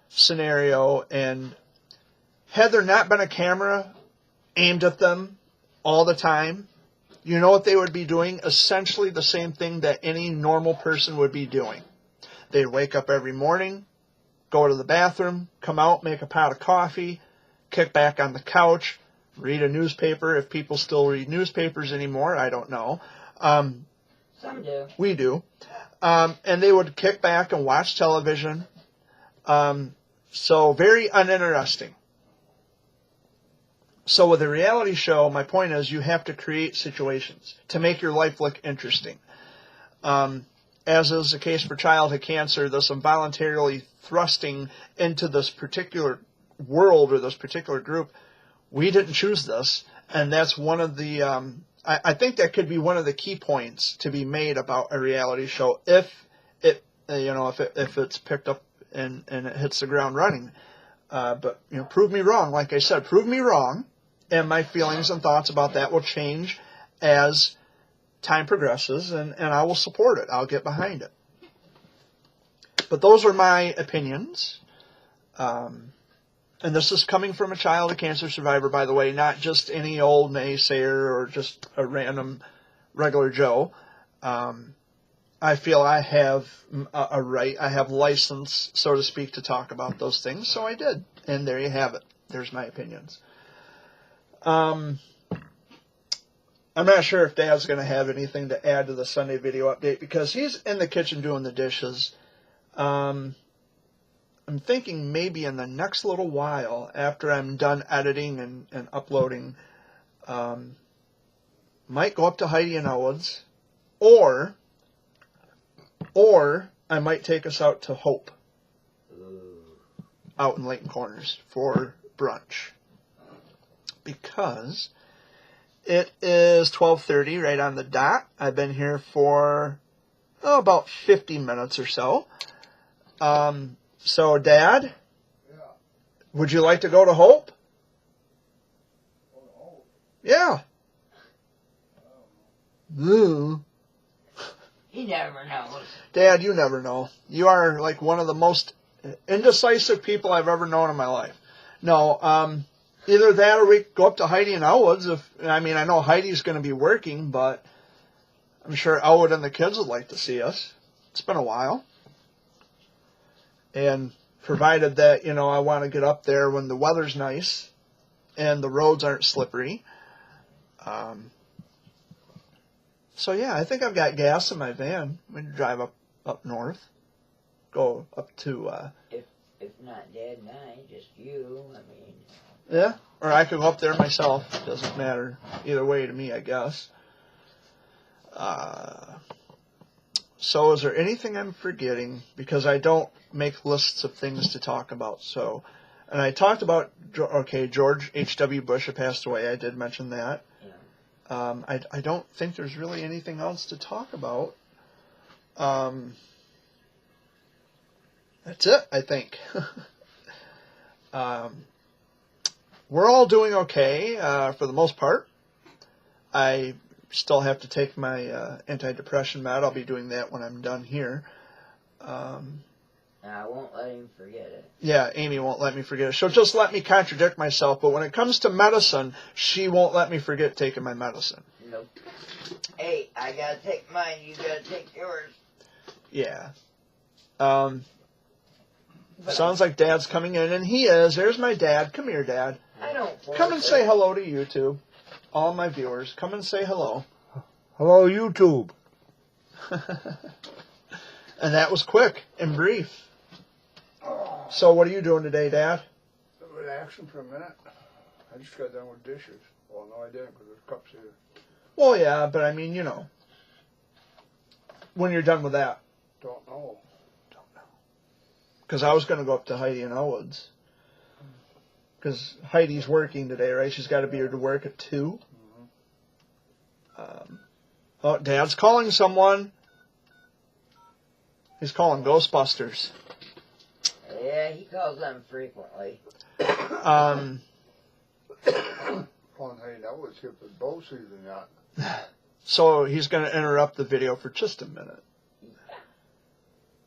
scenario. And had there not been a camera aimed at them all the time, what they would be doing? Essentially the same thing that any normal person would be doing. They'd wake up every morning, go to the bathroom, come out, make a pot of coffee, kick back on the couch, read a newspaper. If people still read newspapers anymore, I don't know. Some do. We do. And they would kick back and watch television. So very uninteresting. So with a reality show, my point is you have to create situations to make your life look interesting. As is the case for childhood cancer, this involuntarily thrusting into this particular world or this particular group, we didn't choose this, and that's one of the, I think that could be one of the key points to be made about a reality show if it's picked up and it hits the ground running. But prove me wrong. Like I said, prove me wrong, and my feelings and thoughts about that will change as time progresses, and I will support it. I'll get behind it. But those are my opinions. And this is coming from a childhood cancer survivor, by the way, not just any old naysayer or just a random regular Joe. I feel I have a right, I have license, so to speak, to talk about those things, so I did. And there you have it. There's my opinions. I'm not sure if Dad's going to have anything to add to the Sunday video update because he's in the kitchen doing the dishes. I'm thinking maybe in the next little while, after I'm done editing and uploading, might go up to Heidi and Elwood's, or I might take us out to Hope, out in Layton Corners for brunch, because it is 12:30 right on the dot. I've been here for about 50 minutes or so. So, Dad, would you like to go to Hope? Yeah. He never knows. Dad, you never know. You are like one of the most indecisive people I've ever known in my life. No, either that or we go up to Heidi and Elwood's. I know Heidi's going to be working, but I'm sure Elwood and the kids would like to see us. It's been a while. And provided that, I want to get up there when the weather's nice and the roads aren't slippery. So, yeah, I think I've got gas in my van. We can drive up north. Go up to... If not Dad and I, just you, Yeah, or I could go up there myself. It doesn't matter. Either way to me, I guess. So is there anything I'm forgetting? Because I don't make lists of things to talk about. So, and I talked about, George H.W. Bush had passed away. I did mention that. Yeah. I don't think there's really anything else to talk about. That's it, I think. We're all doing okay for the most part. I still have to take my antidepressant med. I'll be doing that when I'm done here. I won't let him forget it. Yeah, Amy won't let me forget it. She'll just let me contradict myself, but when it comes to medicine, she won't let me forget taking my medicine. Nope. Hey, I gotta take mine, you gotta take yours. Yeah. Sounds like Dad's coming in, and he is. There's my dad. Come here, Dad. I don't Come and say hello to YouTube. All my viewers, come and say hello. Hello, YouTube. And that was quick and brief. So what are you doing today, Dad? Relaxing for a minute. I just got done with dishes. Well, no, I didn't because there's cups here. Well, yeah, but when you're done with that. Don't know. Because I was going to go up to Heidi and Elwood's. Because Heidi's working today, right? She's got to be here to work at 2. Oh, Dad's calling someone. He's calling Ghostbusters. Yeah, he calls them frequently. Calling Heidi, that was here for bow season yet. So he's going to interrupt the video for just a minute.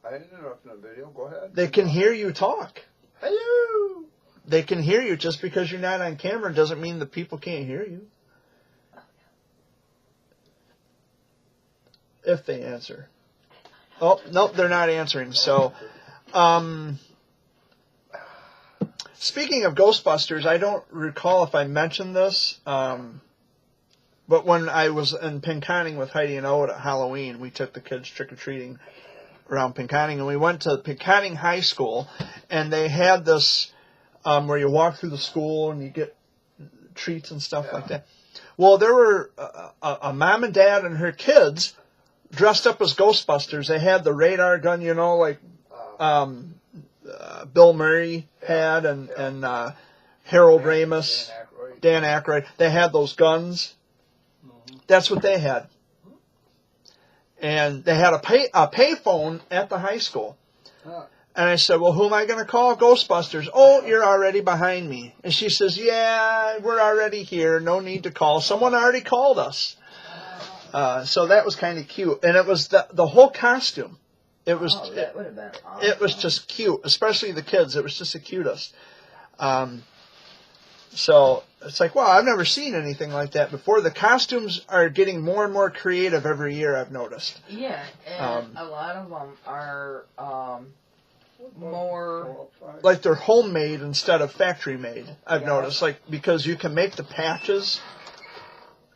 I didn't interrupt in the video. Go ahead. They can hear you talk. Hello. They can hear you. Just because you're not on camera doesn't mean the people can't hear you. If they answer. Oh, nope, they're not answering. So, speaking of Ghostbusters, I don't recall if I mentioned this, but when I was in Pinconning with Heidi and Elwood at Halloween, we took the kids trick-or-treating around Pinconning, and we went to Pinconning High School, and they had this where you walk through the school and you get treats and stuff like that. Well, there were a mom and dad and her kids dressed up as Ghostbusters. They had the radar gun, like Bill Murray had, and Harold Ramis, Dan Aykroyd. They had those guns. That's what they had. And they had a payphone at the high school. And I said, well, who am I going to call? Ghostbusters. Oh, you're already behind me. And she says, yeah, we're already here. No need to call. Someone already called us. So that was kind of cute. And it was the whole costume. It was that would have been awesome. It was just cute, especially the kids. It was just the cutest. So it's like, wow, I've never seen anything like that before. The costumes are getting more and more creative every year, I've noticed. Yeah, and a lot of them are more... Like they're homemade instead of factory made, I've Yeah. noticed. Like, because you can make the patches,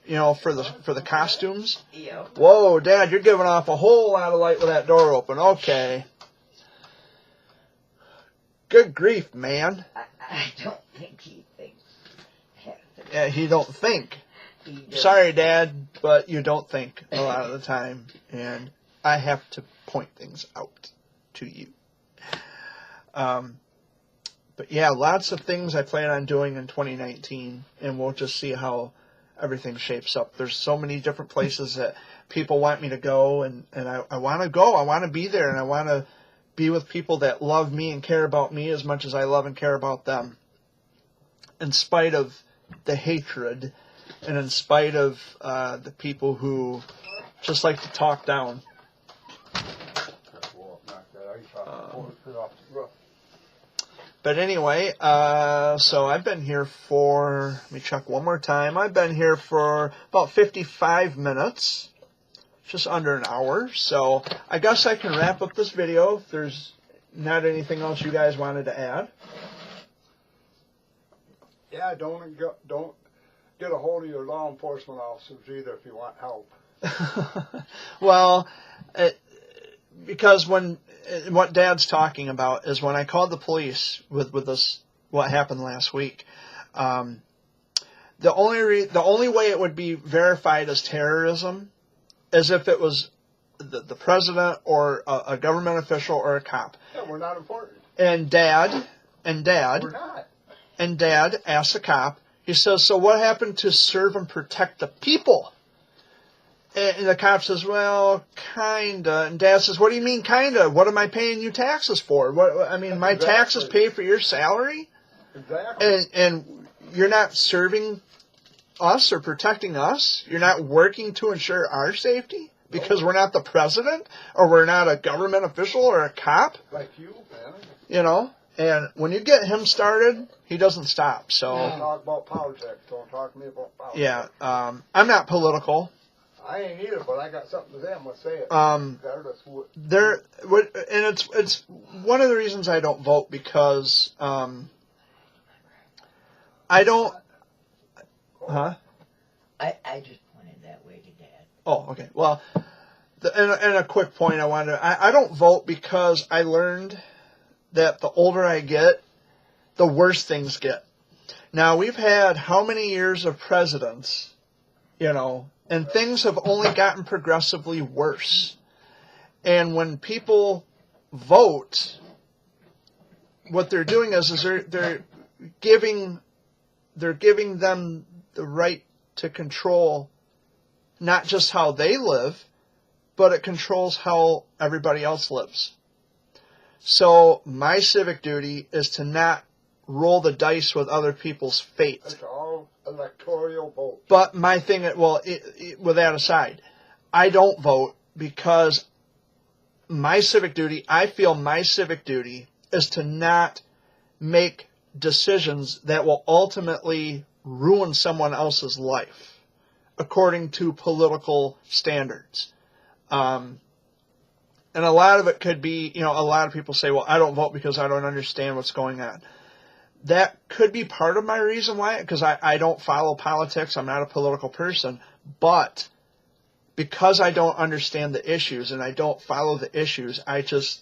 you know, for the costumes. Yeah. Whoa, Dad, you're giving off a whole lot of light with that door open. Okay. Good grief, man. I don't think he thinks. Yeah, he don't think. He does. Sorry, Dad, but you don't think a lot of the time, and I have to point things out to you. But yeah, lots of things I plan on doing in 2019, and we'll just see how everything shapes up. There's so many different places that people want me to go, and I want to go. I want to be there, and I want to be with people that love me and care about me as much as I love and care about them. In spite of the hatred, and in spite of the people who just like to talk down. But anyway, so I've been here for, let me check one more time. I've been here for about 55 minutes, just under an hour. So I guess I can wrap up this video if there's not anything else you guys wanted to add. Yeah, don't get a hold of your law enforcement officers either if you want help. Well, because what Dad's talking about is when I called the police with this, what happened last week, the only way it would be verified as terrorism is if it was the president or a government official or a cop. Yeah, we're not important. And Dad We're not. and Dad asked the cop. He says, "So what happened to serve and protect the people?" And the cop says, "Well, kinda." And Dad says, "What do you mean, kinda? What am I paying you taxes for? What? I mean, my taxes pay for your salary, Exactly. and you're not serving us or protecting us. You're not working to ensure our safety because we're not the president or we're not a government official or a cop, Like you, man. you know." And when you get him started, he doesn't stop. So Don't talk about politics. Don't talk to me about politics. yeah, I'm not political. I ain't either, but I got something to say. I'm gonna say it. And it's one of the reasons I don't vote because I don't. Huh? I just pointed that way to Dad. Oh, okay. Well, and a quick point I wanted. I don't vote because I learned that the older I get, the worse things get. Now we've had how many years of presidents, you know, and things have only gotten progressively worse. And when people vote, what they're doing is they're giving them the right to control not just how they live, but it controls how everybody else lives. So my civic duty is to not roll the dice with other people's fate. It's all electoral vote. But my thing, with that aside, I don't vote because I feel my civic duty is to not make decisions that will ultimately ruin someone else's life according to political standards. And a lot of it could be, a lot of people say, well, I don't vote because I don't understand what's going on. That could be part of my reason why, because I don't follow politics. I'm not a political person. But because I don't understand the issues and I don't follow the issues, I just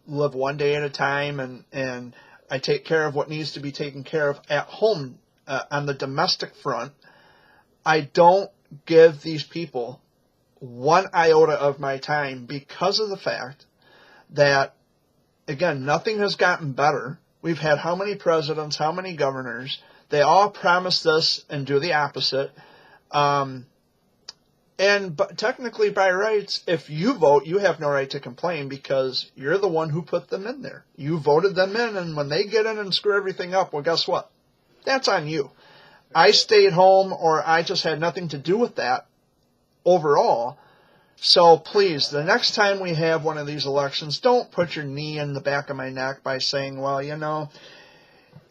live one day at a time and I take care of what needs to be taken care of at home on the domestic front. I don't give these people one iota of my time because of the fact that, again, nothing has gotten better. We've had how many presidents, how many governors? They all promise this and do the opposite. But technically, by rights, if you vote, you have no right to complain because you're the one who put them in there. You voted them in, and when they get in and screw everything up, well, guess what? That's on you. I stayed home, or I just had nothing to do with that overall. So please, the next time we have one of these elections, don't put your knee in the back of my neck by saying, well,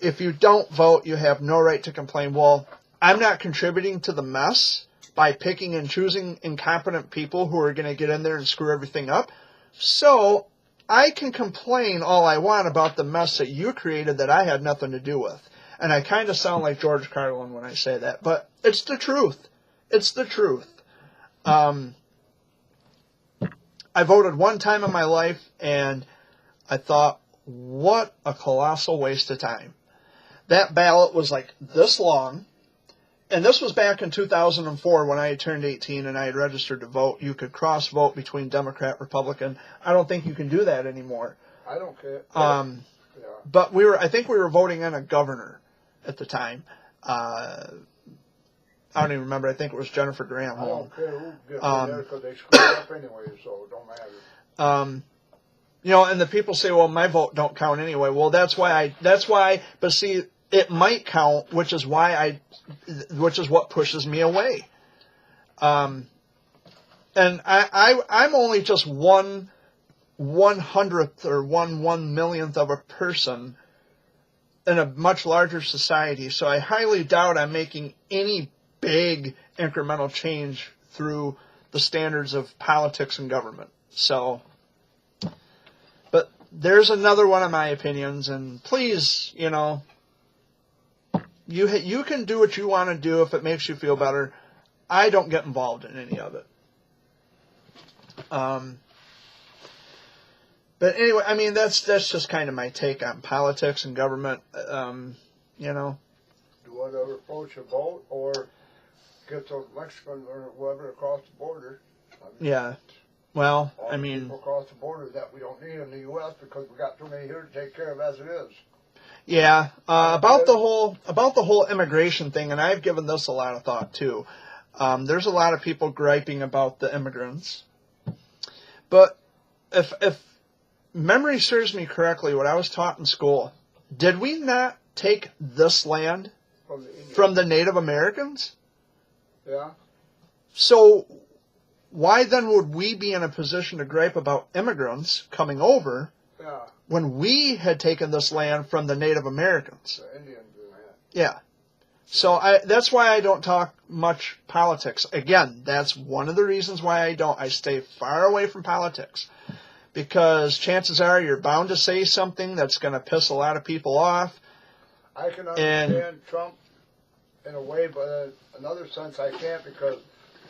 if you don't vote, you have no right to complain. Well, I'm not contributing to the mess by picking and choosing incompetent people who are going to get in there and screw everything up. So I can complain all I want about the mess that you created that I had nothing to do with. And I kind of sound like George Carlin when I say that, but it's the truth. It's the truth. I voted one time in my life, and I thought, what a colossal waste of time. That ballot was like this long, and this was back in 2004 when I had turned 18 and I had registered to vote. You could cross-vote between Democrat, Republican. I don't think you can do that anymore. I don't care. But I think we were voting on a governor at the time. I don't even remember. I think it was Jennifer Granholm. I don't care who gets in there because they screw it up anyway, so it don't matter. And the people say, well, my vote don't count anyway. Well, that's why, but see, it might count, which is what pushes me away. And I'm only just 1/100th or 1/1,000,000th of a person in a much larger society. So I highly doubt I'm making any big incremental change through the standards of politics and government. So, but there's another one of my opinions, and please, you can do what you want to do if it makes you feel better. I don't get involved in any of it. But anyway, I mean, that's just kind of my take on politics and government. Do whatever approach a vote or get those Mexicans or whoever across the border. Yeah. Well, I mean, people across the border that we don't need in the U.S. because we got too many here to take care of as it is. Yeah. About the whole immigration thing, and I've given this a lot of thought too. There's a lot of people griping about the immigrants, but if memory serves me correctly, what I was taught in school, did we not take this land from the Native Americans? Yeah. So why then would we be in a position to gripe about immigrants coming over when we had taken this land from the Native Americans? The Indians do that. Yeah. So that's why I don't talk much politics. Again, that's one of the reasons why I stay far away from politics. Because chances are you're bound to say something that's going to piss a lot of people off. I can understand Trump in a way, but in another sense I can't, because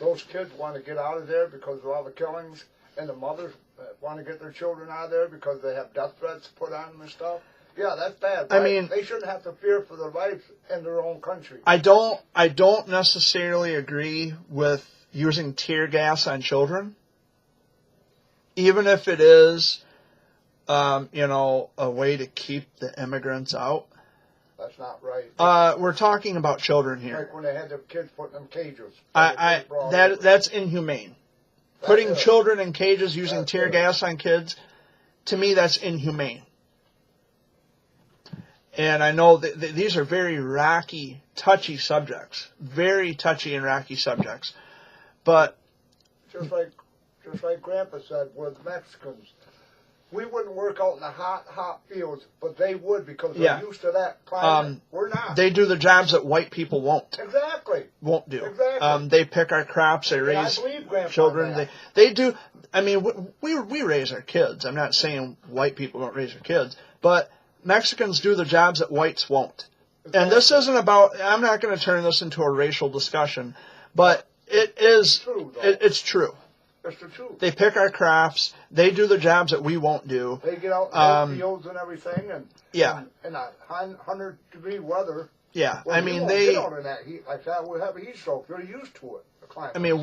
those kids want to get out of there because of all the killings, and the mothers want to get their children out of there because they have death threats put on them and stuff. Yeah, that's bad. Right? I mean, they shouldn't have to fear for their lives in their own country. I don't necessarily agree with using tear gas on children. Even if it is, a way to keep the immigrants out. That's not right. We're talking about children here. Like when they had the kids put in them cages. That's inhumane. Putting children in cages using tear gas on kids, to me, that's inhumane. And I know that these are very rocky, touchy subjects. Very touchy and rocky subjects. But just like Grandpa said with Mexicans, we wouldn't work out in the hot fields, but they would because they're used to that climate. We're not. They do the jobs that white people won't. Exactly. Won't do. Exactly. They pick our crops. They raise children. They do. I mean, we raise our kids. I'm not saying white people don't raise their kids, but Mexicans do the jobs that whites won't. Exactly. And this isn't about. I'm not going to turn this into a racial discussion, but it is. True, it's true. That's the truth. They pick our crops. They do the jobs that we won't do. They get out in the fields and everything, and in a 100-degree weather. Yeah, well, I mean they get out in that heat like that. We'll have a heat stroke. They're used to it. The climate. I mean,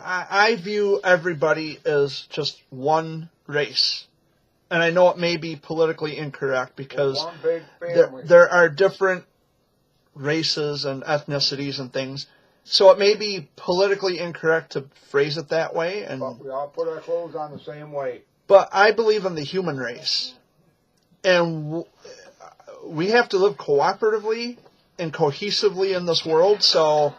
I view everybody as just one race, and I know it may be politically incorrect because one big family. There are different races and ethnicities and things. So it may be politically incorrect to phrase it that way. But we all put our clothes on the same way. But I believe in the human race. And we have to live cooperatively and cohesively in this world. So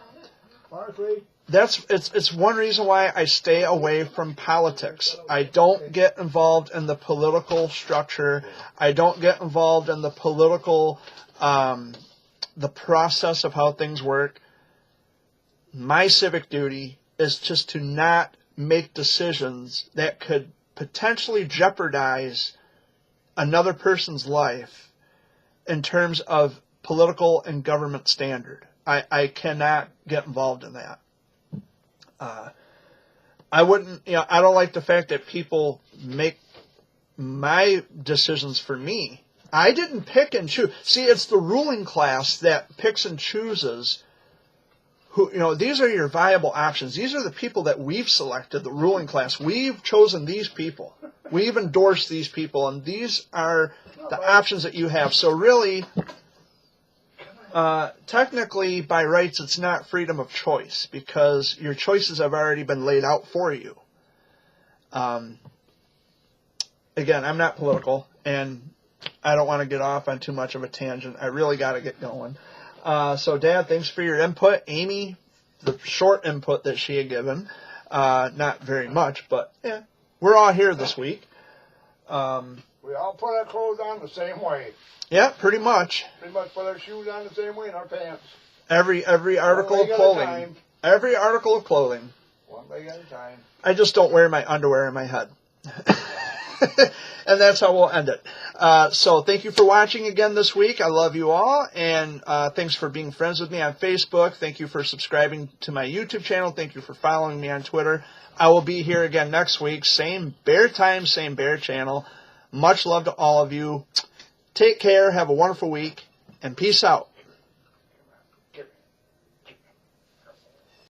honestly, it's one reason why I stay away from politics. I don't get involved in the political structure. I don't get involved in the political, the process of how things work. My civic duty is just to not make decisions that could potentially jeopardize another person's life in terms of political and government standard. I cannot get involved in that. I wouldn't, I don't like the fact that people make my decisions for me. I didn't pick and choose. See, it's the ruling class that picks and chooses who, these are your viable options. These are the people that we've selected, the ruling class. We've chosen these people. We've endorsed these people, and these are the options that you have. So really, technically, by rights, it's not freedom of choice because your choices have already been laid out for you. Again, I'm not political, and I don't want to get off on too much of a tangent. I really got to get going. So, Dad, thanks for your input. Amy, the short input that she had given, not very much, but yeah, we're all here this week. We all put our clothes on the same way. Yeah, pretty much. Pretty much put our shoes on the same way and our pants. Every article of clothing. Every article of clothing. One leg at a time. I just don't wear my underwear in my head. And that's how we'll end it. So thank you for watching again this week. I love you all. And thanks for being friends with me on Facebook. Thank you for subscribing to my YouTube channel. Thank you for following me on Twitter. I will be here again next week. Same bear time, same bear channel. Much love to all of you. Take care. Have a wonderful week. And peace out.